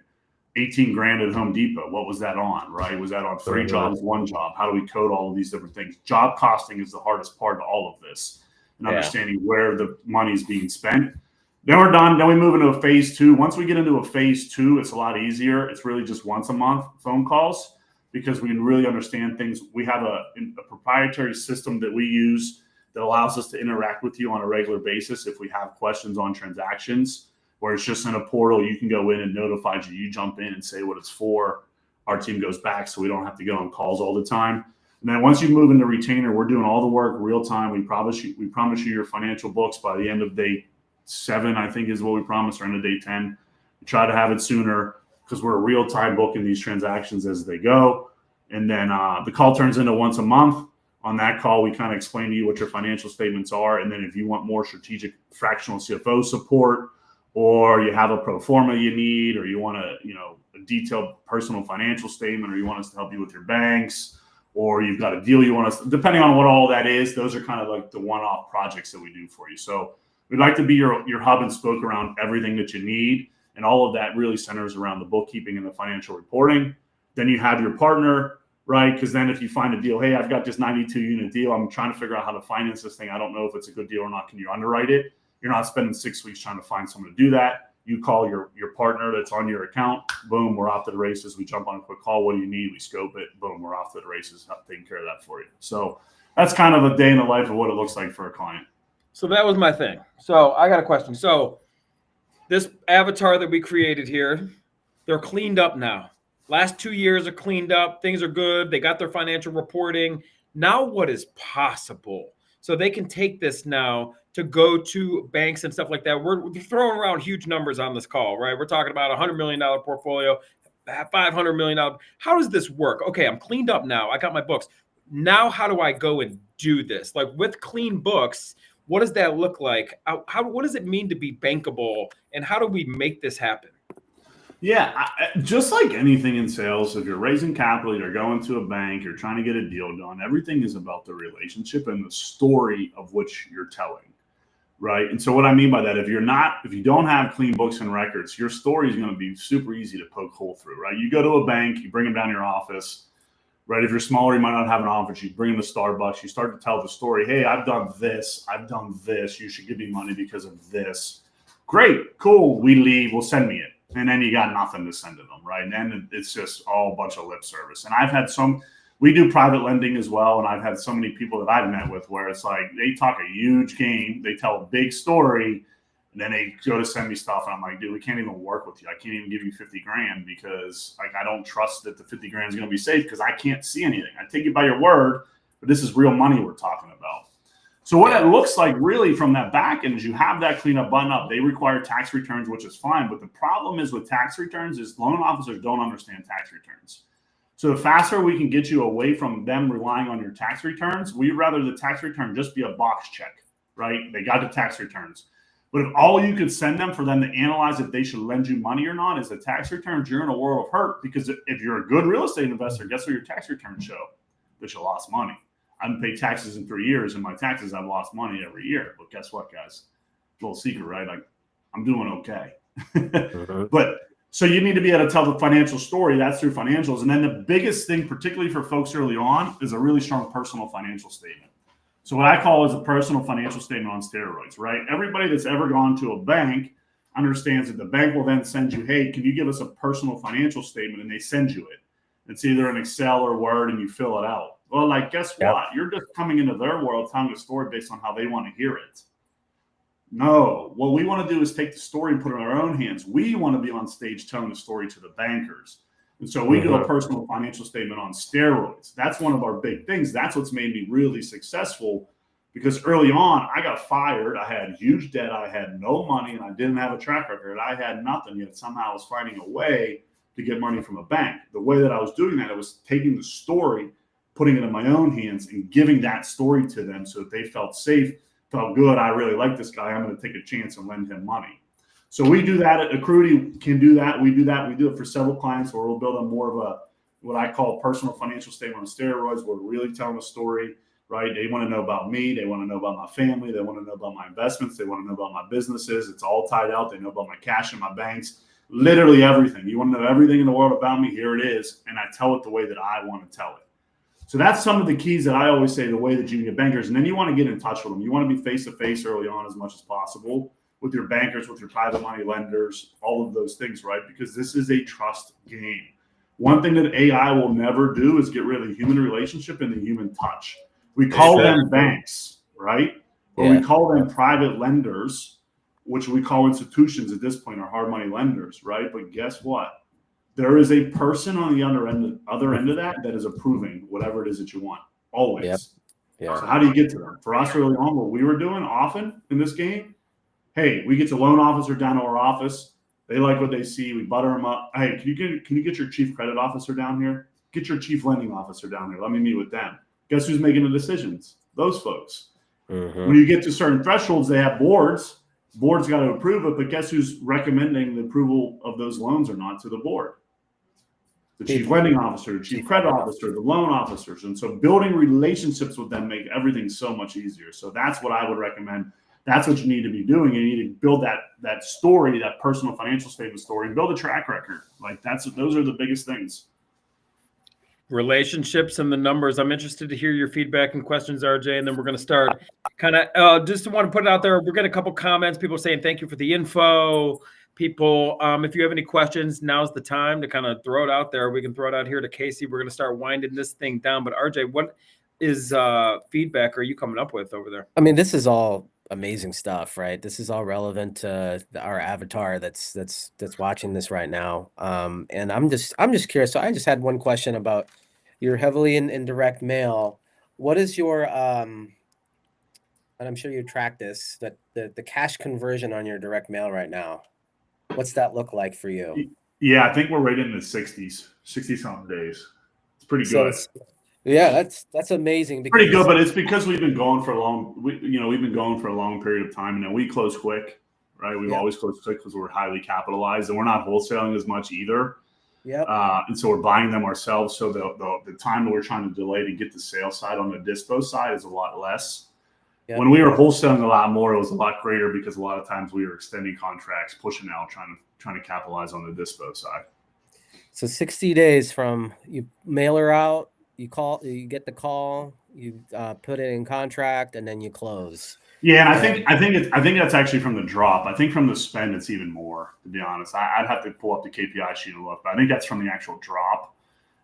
18 grand at Home Depot. What was that on, right? Was that on 3 jobs, 1 job? How do we code all of these different things? Job costing is the hardest part of all of this, and understanding where the money is being spent. Then we're done. Then we move into a phase 2. Once we get into a phase 2, it's a lot easier. It's really just once a month phone calls, because we can really understand things. We have a proprietary system that we use that allows us to interact with you on a regular basis. If we have questions on transactions, where it's just in a portal, you can go in and notify you. You jump in and say what it's for. Our team goes back, so we don't have to go on calls all the time. And then once you move into retainer, we're doing all the work real time. We promise you your financial books by the end of day 7, I think is what we promised, or end of day 10. We try to have it sooner because we're real time booking these transactions as they go. And then the call turns into once a month. On that call, we kind of explain to you what your financial statements are. And then if you want more strategic fractional CFO support, or you have a pro forma you need, or you want a detailed personal financial statement, or you want us to help you with your banks, or you've got a deal you want us, depending on what all that is, those are kind of like the one-off projects that we do for you. So we'd like to be your hub and spoke around everything that you need. And all of that really centers around the bookkeeping and the financial reporting. Then you have your partner, right? Because then if you find a deal, hey, I've got this 92 unit deal, I'm trying to figure out how to finance this thing. I don't know if it's a good deal or not. Can you underwrite it? You're not spending 6 weeks trying to find someone to do that. You call your partner that's on your account. Boom, we're off to the races. We jump on a quick call. What do you need? We scope it. Boom, we're off to the races. Taking care of that for you. So that's kind of a day in the life of what it looks like for a client. So that was my thing. So I got a question. So this avatar that we created here, they're cleaned up now. Last 2 years are cleaned up. Things are good. They got their financial reporting. Now what is possible? So they can take this now to go to banks and stuff like that. We're throwing around huge numbers on this call, right? We're talking about $100 million portfolio, $500 million. How does this work? Okay, I'm cleaned up now. I got my books. Now how do I go and do this? Like with clean books, what does that look like? What does it mean to be bankable? And how do we make this happen? Yeah, just like anything in sales, if you're raising capital, you're going to a bank, you're trying to get a deal done, everything is about the relationship and the story of which you're telling, right? And so what I mean by that, if you don't have clean books and records, your story is going to be super easy to poke hole through, right? You go to a bank, you bring them down to your office, right? If you're smaller, you might not have an office. You bring them to Starbucks, you start to tell the story. Hey, I've done this. You should give me money because of this. Great, cool. We leave. We'll send me it. And then you got nothing to send to them, right? And then it's just all a bunch of lip service. And I've had we do private lending as well. And I've had so many people that I've met with where it's like they talk a huge game, they tell a big story, and then they go to send me stuff. And I'm like, dude, we can't even work with you. I can't even give you 50 grand because like I don't trust that the 50 grand is going to be safe because I can't see anything. I take you by your word, but this is real money we're talking about. So what it looks like really from that back end is you have that cleanup button up. They require tax returns, which is fine. But the problem is with tax returns is loan officers don't understand tax returns. So the faster we can get you away from them relying on your tax returns, we'd rather the tax return just be a box check, right? They got the tax returns. But if all you could send them for them to analyze if they should lend you money or not is the tax returns, you're in a world of hurt because if you're a good real estate investor, guess what your tax returns show? That you lost money. I haven't paid taxes in 3 years, and my taxes, I've lost money every year. But guess what, guys? Little secret, right? Like, I'm doing okay. But so you need to be able to tell the financial story. That's through financials. And then the biggest thing, particularly for folks early on, is a really strong personal financial statement. So what I call is a personal financial statement on steroids, right? Everybody that's ever gone to a bank understands that the bank will then send you, hey, can you give us a personal financial statement? And they send you it. It's either an Excel or Word, and you fill it out. Well, like, guess what? You're just coming into their world telling a story based on how they want to hear it. No, what we want to do is take the story and put it in our own hands. We want to be on stage telling the story to the bankers. And so we do a personal financial statement on steroids. That's one of our big things. That's what's made me really successful because early on, I got fired. I had huge debt. I had no money, and I didn't have a track record. I had nothing, yet somehow I was finding a way to get money from a bank. The way that I was doing that, I was taking the story, putting it in my own hands and giving that story to them so that they felt safe, felt good. I really like this guy. I'm going to take a chance and lend him money. So we do that at Accruity, can do that. We do that. We do it for several clients where we'll build on more of a, what I call personal financial statement on steroids. We're really telling a story, right? They want to know about me. They want to know about my family. They want to know about my investments. They want to know about my businesses. It's all tied out. They know about my cash in my banks, literally everything. You want to know everything in the world about me? Here it is. And I tell it the way that I want to tell it. So that's some of the keys that I always say, the way that you can get bankers. And then you want to get in touch with them. You want to be face-to-face early on as much as possible with your bankers, with your private money lenders, all of those things, right? Because this is a trust game. One thing that AI will never do is get rid of the human relationship and the human touch. We call them banks, right? Or we call them private lenders, which we call institutions at this point, are hard money lenders, right? But guess what? There is a person on the other end of that is approving whatever it is that you want, always. So how do you get to them? For us early on, what we were doing often in this game, hey, we get the loan officer down to our office. They like what they see. We butter them up. Hey, can you get your chief credit officer down here? Get your chief lending officer down here. Let me meet with them. Guess who's making the decisions? Those folks. When you get to certain thresholds, they have boards. Board's got to approve it, but guess who's recommending the approval of those loans or not to the board? The chief lending officer, the chief credit officer, the loan officers. And so building relationships with them make everything so much easier. So that's what I would recommend. That's what you need to be doing. You need to build that story, that personal financial statement story, and build a track record. Like those are the biggest things. Relationships and the numbers. I'm interested to hear your feedback and questions, RJ, and then we're going to start kind of just want to put it out there. We're getting a couple comments, people saying thank you for the info. People, if you have any questions, now's the time to kind of throw it out there. We can throw it out here to Casey. We're going to start winding this thing down. But RJ, what is feedback are you coming up with over there? I mean, this is all amazing stuff, right? This is all relevant to our avatar that's watching this right now. And I'm just curious. So I just had one question about, you're heavily in direct mail. What is your and I'm sure you track this, that the cash conversion on your direct mail right now? What's that look like for you? Yeah, I think we're right in the 60 something days. It's pretty So good. it's, yeah, that's amazing, because Pretty good, but it's because we've been going for a long, we've been going for a long period of time, and then we close quick, right? We've always closed quick because we're highly capitalized, and we're not wholesaling as much either. Yep. And so we're buying them ourselves. So the time that we're trying to delay to get the sales side on the dispo side is a lot less. Yep. When we were wholesaling a lot more, it was a lot greater because a lot of times we were extending contracts, pushing out, trying to capitalize on the dispo side. So 60 days from you mail her out, you call, you get the call, you put it in contract, and then you close. Yeah, and I think that's actually from the drop. I think from the spend it's even more, to be honest. I'd have to pull up the KPI sheet and look, but I think that's from the actual drop.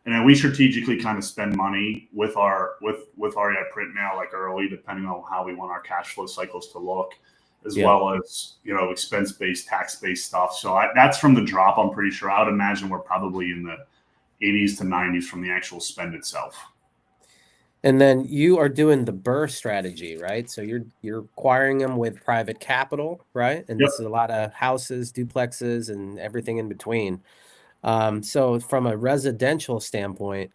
And then we strategically kind of spend money with our print mail like early, depending on how we want our cash flow cycles to look, as well as expense-based, tax-based stuff. So that's from the drop. I'm pretty sure. I would imagine we're probably in the 80s to 90s from the actual spend itself. And then you are doing the BRRRR strategy, right? So you're acquiring them with private capital, right? And this is a lot of houses, duplexes, and everything in between. So from a residential standpoint,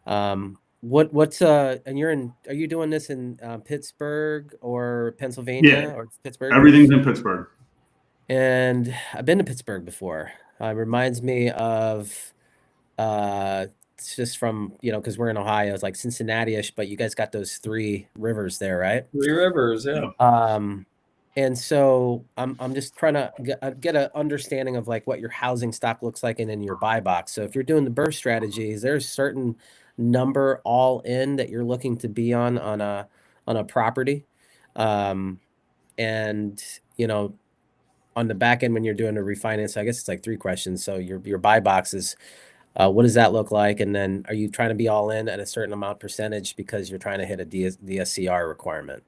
what's and are you doing this in Pittsburgh or Pennsylvania or Pittsburgh? Everything's in Pittsburgh. And I've been to Pittsburgh before. It reminds me of it's just from, because we're in Ohio, it's like Cincinnati-ish, but you guys got those 3 rivers there, right? 3 rivers, yeah. And so I'm just trying to get an understanding of like what your housing stock looks like and in your buy box. So if you're doing the BRRRR strategy, is there a certain number all in that you're looking to be on a property? And on the back end when you're doing a refinance, I guess it's like 3 questions. So your buy boxes, what does that look like? And then are you trying to be all in at a certain amount percentage because you're trying to hit a DSCR requirement?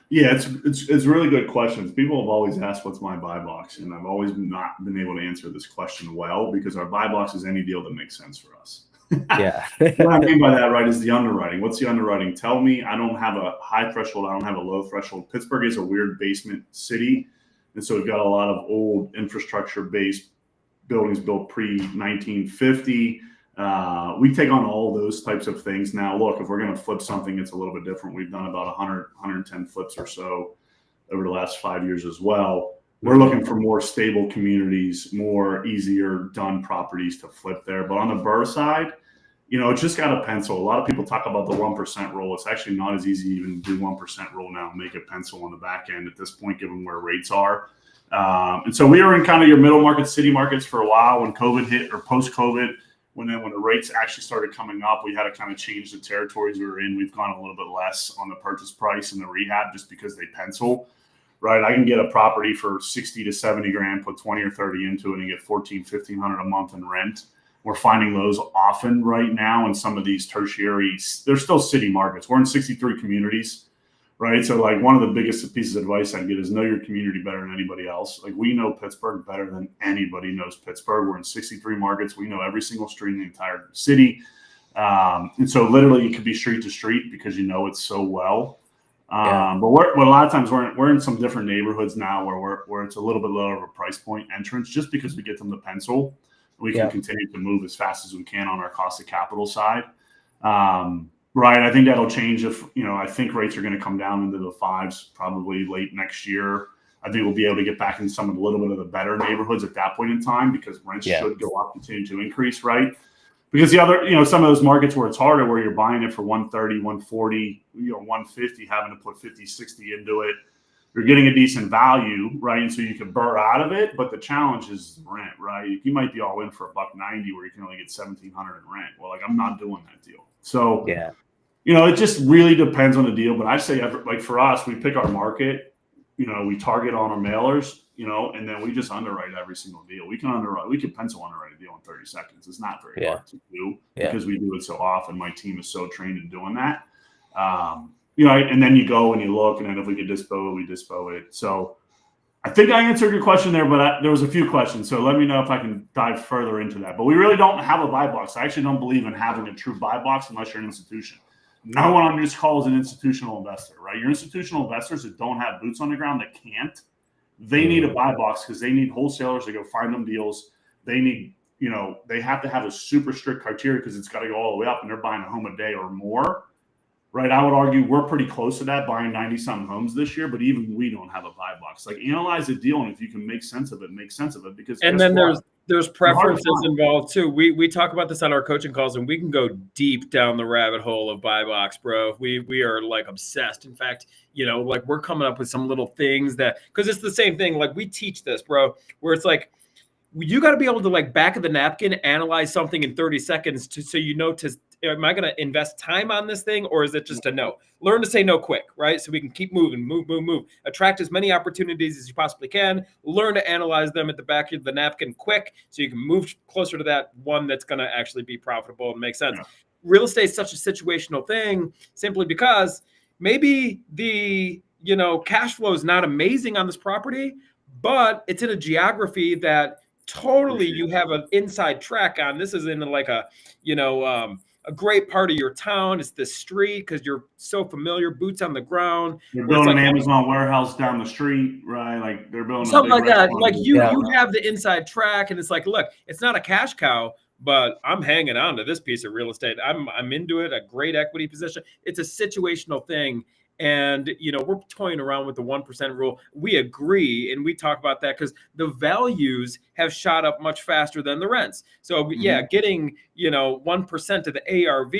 Yeah, it's really good questions. People have always asked what's my buy box, and I've always not been able to answer this question well, because our buy box is any deal that makes sense for us. Yeah. What I mean by that, right, is the underwriting. What's the underwriting? Tell me. I don't have a high threshold. I don't have a low threshold. Pittsburgh is a weird basement city, and so we've got a lot of old infrastructure-based buildings built pre-1950. We take on all those types of things. Now, look, if we're going to flip something, it's a little bit different. We've done about 110 flips or so over the last 5 years as well. We're looking for more stable communities, more easier done properties to flip there. But on the BRRRR side, it's just got a pencil. A lot of people talk about the 1% rule. It's actually not as easy to even do 1% rule now and make a pencil on the back end at this point, given where rates are. And so we were in kind of your middle market, city markets for a while when COVID hit, or post-COVID. When the rates actually started coming up, we had to kind of change the territories we were in. We've gone a little bit less on the purchase price and the rehab just because they pencil, right? I can get a property for 60 to 70 grand, put 20 or 30 into it, and get $1,400-1,500 a month in rent. We're finding those often right now in some of these tertiary. They're still city markets. We're in 63 communities, right? So like one of the biggest pieces of advice I'd get is know your community better than anybody else. Like we know Pittsburgh better than anybody knows Pittsburgh. We're in 63 markets. We know every single street in the entire city. And so literally it could be street to street because it's so well. But a lot of times we're in some different neighborhoods now where it's a little bit lower of a price point entrance, just because we get them to pencil. We can continue to move as fast as we can on our cost of capital side. Right. I think that'll change if, I think rates are going to come down into the 5s probably late next year. I think we'll be able to get back in some of a little bit of the better neighborhoods at that point in time, because rents should go up, continue to increase. Right. Because the other, some of those markets where it's harder, where you're buying it for 130, 140, 150, having to put 50, 60 into it, you're getting a decent value. Right. And so you can BRRRR out of it. But the challenge is rent. Right. You might be all in for $190 where you can only get $1,700 in rent. Well, like I'm not doing that deal. So, it just really depends on the deal. But I say, like for us, we pick our market, we target on our mailers, and then we just underwrite every single deal. We can pencil underwrite a deal in 30 seconds. It's not very hard to do because we do it so often. My team is so trained in doing that. and then you go and you look, and then if we could dispo it, we dispo it. So I think I answered your question there, but there was a few questions. So let me know if I can dive further into that. But we really don't have a buy box. I actually don't believe in having a true buy box unless you're an institution. No one on this call is an institutional investor, right? Your institutional investors that don't have boots on the ground, that can't, they need a buy box because they need wholesalers to go find them deals. They need, they have to have a super strict criteria because it's got to go all the way up, and they're buying a home a day or more. Right, I would argue we're pretty close to that, buying 90-something homes this year, but even we don't have a buy box. Like, analyze the deal, and if you can make sense of it, make sense of it. Because then there's preferences involved too. We talk about this on our coaching calls, and we can go deep down the rabbit hole of buy box, bro. We are like obsessed. In fact, like we're coming up with some little things that, because it's the same thing. Like, we teach this, bro, where it's like, you got to be able to, like, back of the napkin analyze something in 30 seconds am I going to invest time on this thing, or is it just a no? Learn to say no quick, right? So we can keep moving, move. Attract as many opportunities as you possibly can. Learn to analyze them at the back of the napkin quick so you can move closer to that one that's going to actually be profitable and make sense. Yeah. Real estate is such a situational thing simply because maybe the cash flow is not amazing on this property, but it's in a geography that totally you have an inside track on. This is in like a great part of your town. It's the street because you're so familiar, boots on the ground. They're building an Amazon warehouse down the street, right? Like, they're building something like that. Like, you have the inside track, and it's like, look, it's not a cash cow, but I'm hanging on to this piece of real estate. I'm into it, a great equity position. It's a situational thing. And, we're toying around with the 1% rule. We agree, and we talk about that because the values have shot up much faster than the rents. So, getting, 1% of the ARV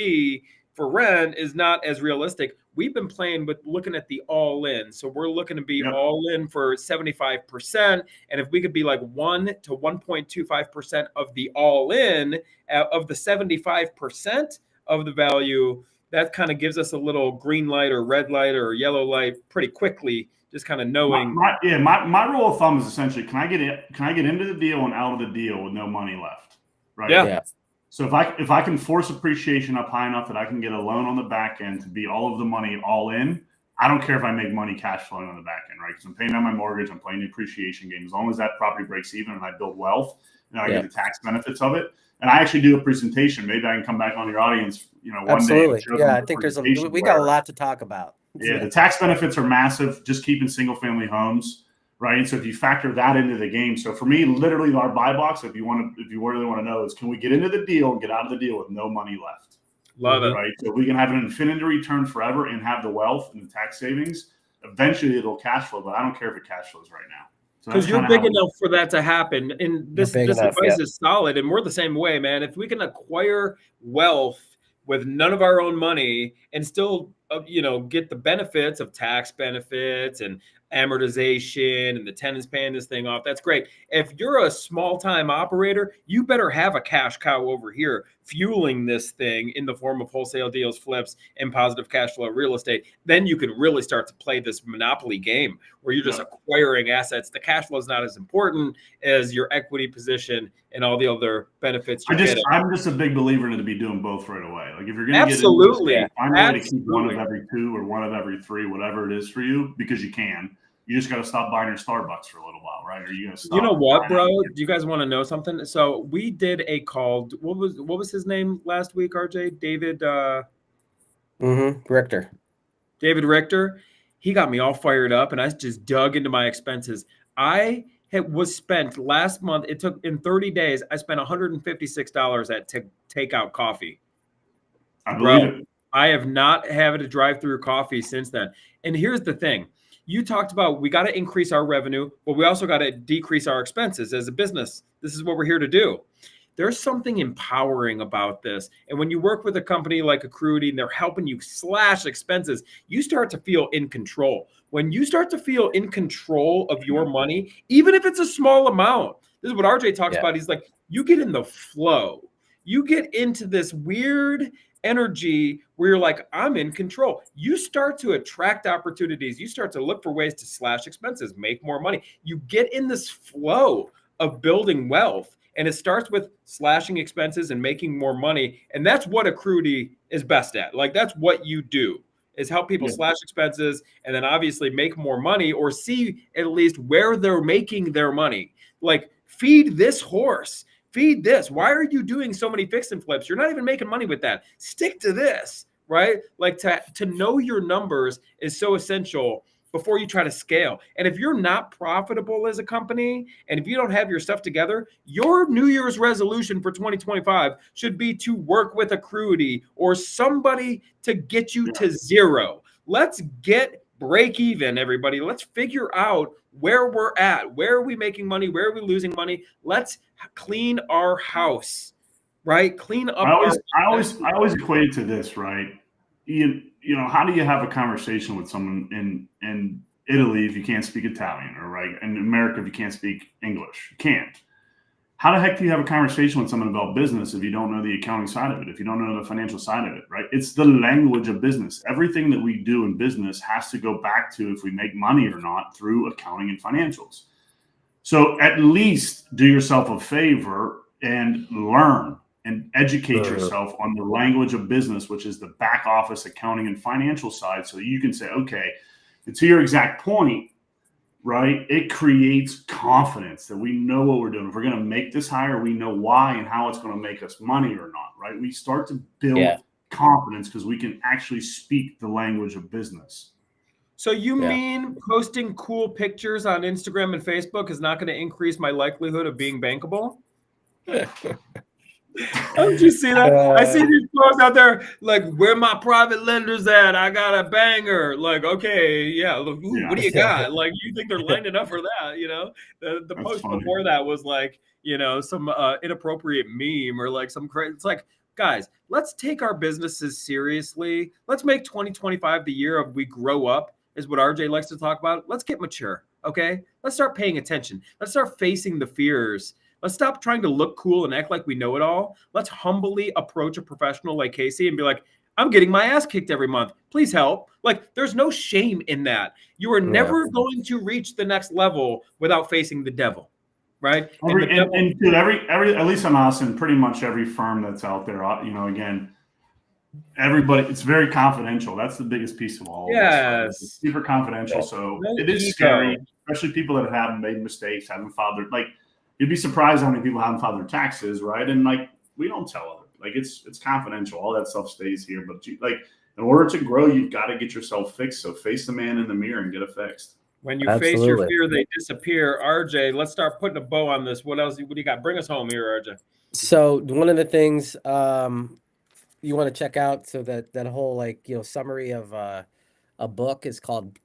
for rent is not as realistic. We've been playing with looking at the all-in. So we're looking to be all in for 75%. And if we could be like 1 to 1.25% of the all-in of the 75% of the value, that kind of gives us a little green light or red light or yellow light pretty quickly, just kind of knowing. My rule of thumb is essentially, can I get into the deal and out of the deal with no money left? Right. Yeah. So if I can force appreciation up high enough that I can get a loan on the back end to be all of the money all in, I don't care if I make money cash flowing on the back end, right? Because I'm paying down my mortgage, I'm playing the appreciation game. As long as that property breaks even and I build wealth, I get the tax benefits of it. And I actually do a presentation. Maybe I can come back on your audience, one Absolutely. day. Yeah, I think we got a lot to talk about. Yeah, the tax benefits are massive, just keeping single family homes, right? And so if you factor that into the game, so for me, literally our buy box, if you really want to know, is can we get into the deal and get out of the deal with no money left? Love it. Right. So we can have an infinity return forever and have the wealth and the tax savings. Eventually it'll cash flow, but I don't care if it cash flows right now. Because you're big enough for that to happen. And this advice is solid. And we're the same way, man. If we can acquire wealth with none of our own money and still, get the benefits of tax benefits and amortization and the tenants paying this thing off, that's great. If you're a small time operator, you better have a cash cow over here fueling this thing in the form of wholesale deals, flips, and positive cash flow real estate. Then you can really start to play this monopoly game where you're just acquiring assets. The cash flow is not as important as your equity position and all the other benefits. I'm just a big believer in it to be doing both right away. Like, if you're going to absolutely, find a way to keep one of every two or one of every three, whatever it is for you, because you can. You just got to stop buying your Starbucks for a little while, right? Or you going to stop. You know what, bro? Do you guys want to know something? So we did a call. What was his name last week, RJ? David. Richter. David Richter. He got me all fired up, and I just dug into my expenses. Was spent last month. It took in 30 days. I spent $156 at takeout coffee. I believe it. I have not had a drive-through coffee since then. And here's the thing. You talked about we got to increase our revenue, but we also got to decrease our expenses as a business. This is what we're here to do. There's something empowering about this. And when you work with a company like Accruity and they're helping you slash expenses, you start to feel in control. When you start to feel in control of your money, even if it's a small amount, this is what RJ talks about. He's like, you get in the flow. You get into this weird energy where you're like, I'm in control. You start to attract opportunities. You start to look for ways to slash expenses, make more money. You get in this flow of building wealth. And it starts with slashing expenses and making more money. And that's what Accruity is best at. Like, that's what you do. is help people Yeah. slash expenses and then obviously make more money, or see at least where they're making their money. Like, feed this horse, feed this. Why are you doing so many fix and flips? You're not even making money with that. Stick to this, right? Like, to know your numbers is so essential before you try to scale. And if you're not profitable as a company, and if you don't have your stuff together, your New Year's resolution for 2025 should be to work with Accruity or somebody to get you to zero. Let's get break even, everybody. Let's figure out where we're at. Where are we making money? Where are we losing money? Let's clean our house, right? Clean up. I always equate it to this, right? You know, how do you have a conversation with someone in Italy if you can't speak Italian, or right in America if you can't speak English? You can't. How the heck do you have a conversation with someone about business if you don't know the accounting side of it, if you don't know the financial side of it, right? It's the language of business. Everything that we do in business has to go back to if we make money or not through accounting and financials. So at least do yourself a favor and learn and educate yourself on the language of business, which is the back office accounting and financial side. So you can say, okay, and to your exact point, right? It creates confidence that we know what we're doing. If we're going to make this hire, we know why and how it's going to make us money or not, right? We start to build confidence because we can actually speak the language of business. So you mean posting cool pictures on Instagram and Facebook is not going to increase my likelihood of being bankable? Don't you see that? I see these posts out there like, where my private lenders at? I got a banger. Like, okay, yeah. Look, what do you got? Like, you think they're lining up for that? You know, the post funny. Before that was like, you know, some inappropriate meme or like some crazy. It's like, guys, let's take our businesses seriously. Let's make 2025 the year of we grow up, is what RJ likes to talk about. Let's get mature. Okay, let's start paying attention. Let's start facing the fears. Let's stop trying to look cool and act like we know it all. Let's humbly approach a professional like Casey and be like, I'm getting my ass kicked every month. Please help. Like, there's no shame in that. You are never going to reach the next level without facing the devil, right? And every at least on us and pretty much every firm that's out there, you know, again, everybody, it's very confidential. That's the biggest piece of all. Yes. It's super confidential. So it is scary, especially people that haven't made mistakes, haven't filed their, like, you'd be surprised how many people haven't filed their taxes, right? And like, we don't tell them. Like, it's confidential. All that stuff stays here. But like, in order to grow, you've got to get yourself fixed. So face the man in the mirror and get it fixed. When you face your fear, they disappear. RJ, let's start putting a bow on this. What else? What do you got? Bring us home here, RJ. So one of the things you want to check out, so that whole, like, you know, summary of a book is called,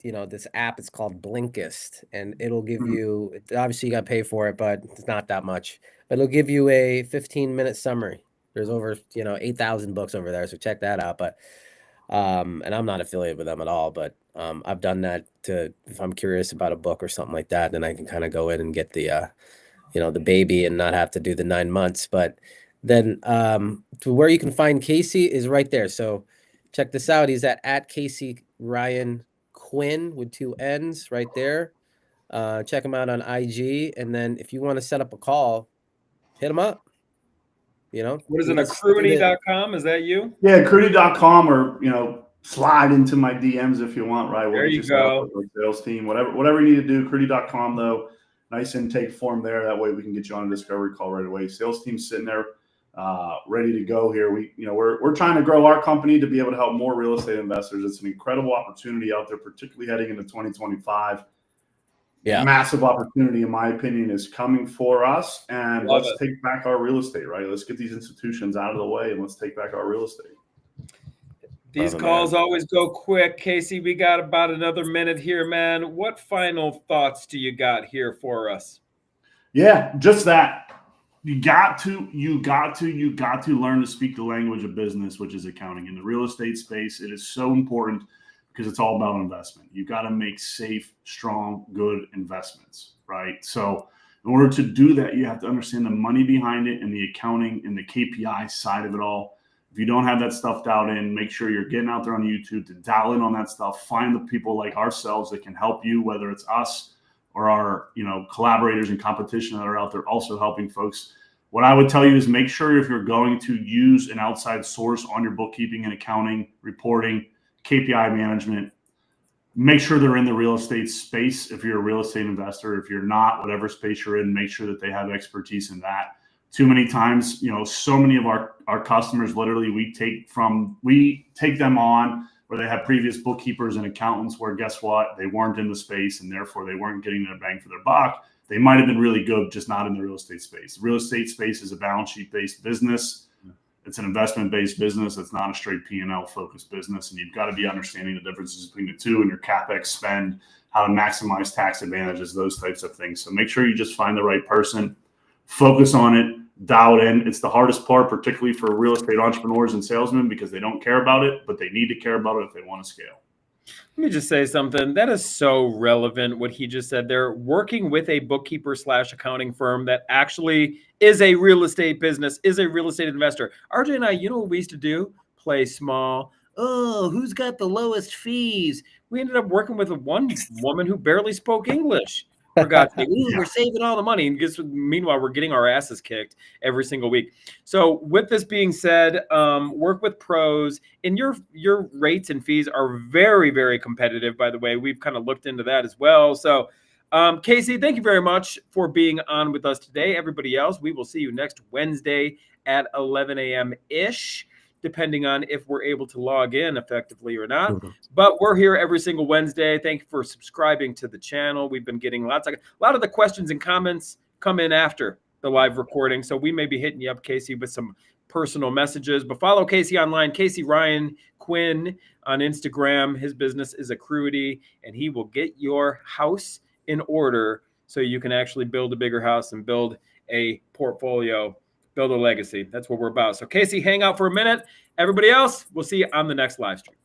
you know, this app is called Blinkist, and it'll give you, obviously you got to pay for it, but it's not that much, but it'll give you a 15-minute summary. There's over, you know, 8,000 books over there. So check that out. But, and I'm not affiliated with them at all, but I've done that if I'm curious about a book or something like that, then I can kind of go in and get the, you know, the baby and not have to do the 9 months. But then to where you can find Casey is right there. So check this out. He's at Casey Ryan Quinn with 2 N's right there. Check him out on IG. And then if you want to set up a call, hit him up. You know, what is it? Accruity.com? Is that you? Yeah, Accruity.com, or, you know, slide into my DMs if you want, right? There you go. Sales team, whatever you need to do. Accruity.com, though, nice intake form there. That way we can get you on a discovery call right away. Sales team's sitting there, ready to go here. We're trying to grow our company to be able to help more real estate investors. It's an incredible opportunity out there, particularly heading into 2025. Yeah, massive opportunity, in my opinion, is coming for us, and let's take back our real estate, right? Let's get these institutions out of the way and let's take back our real estate. These calls always go quick. Casey, we got about another minute here, man. What final thoughts do you got here for us? Yeah, just that. You got to learn to speak the language of business, which is accounting. In the real estate space, it is so important because it's all about investment. You got to make safe, strong, good investments, right? So in order to do that, you have to understand the money behind it and the accounting and the KPI side of it all. If you don't have that stuff dialed in, make sure you're getting out there on YouTube to dial in on that stuff. Find the people like ourselves that can help you, whether it's us or our, you know, collaborators and competition that are out there also helping folks. What I would tell you is make sure if you're going to use an outside source on your bookkeeping and accounting reporting, KPI management. Make sure they're in the real estate space. If you're a real estate investor, if you're not, whatever space you're in, make sure that they have expertise in that. Too many times, so many of our customers, literally, we take them on where they have previous bookkeepers and accountants where, guess what, they weren't in the space and therefore they weren't getting their bang for their buck. They might have been really good, just not in the real estate space. The real estate space is a balance sheet based business. It's an investment based business. It's not a straight P&L focused business. And you've got to be understanding the differences between the two and your CapEx spend, how to maximize tax advantages, those types of things. So make sure you just find the right person, focus on it, dial it in. It's the hardest part, particularly for real estate entrepreneurs and salesmen, because they don't care about it, but they need to care about it if they want to scale. Let me just say something that is so relevant. What he just said, they're working with a bookkeeper / accounting firm that actually is a real estate business, is a real estate investor. RJ and I, what we used to do? Play small. Oh, who's got the lowest fees? We ended up working with one woman who barely spoke English. For God's sake, we're saving all the money. And meanwhile, we're getting our asses kicked every single week. So with this being said, work with pros. And your rates and fees are very, very competitive, by the way. We've kind of looked into that as well. So Casey, thank you very much for being on with us today. Everybody else, we will see you next Wednesday at 11 a.m.-ish. Depending on if we're able to log in effectively or not. But we're here every single Wednesday. Thank you for subscribing to the channel. We've been getting a lot of the questions and comments come in after the live recording. So we may be hitting you up, Casey, with some personal messages. But follow Casey online, Casey Ryan Quinn on Instagram. His business is Accruity, and he will get your house in order so you can actually build a bigger house and build a portfolio, build a legacy. That's what we're about. So Casey, hang out for a minute. Everybody else, we'll see you on the next live stream.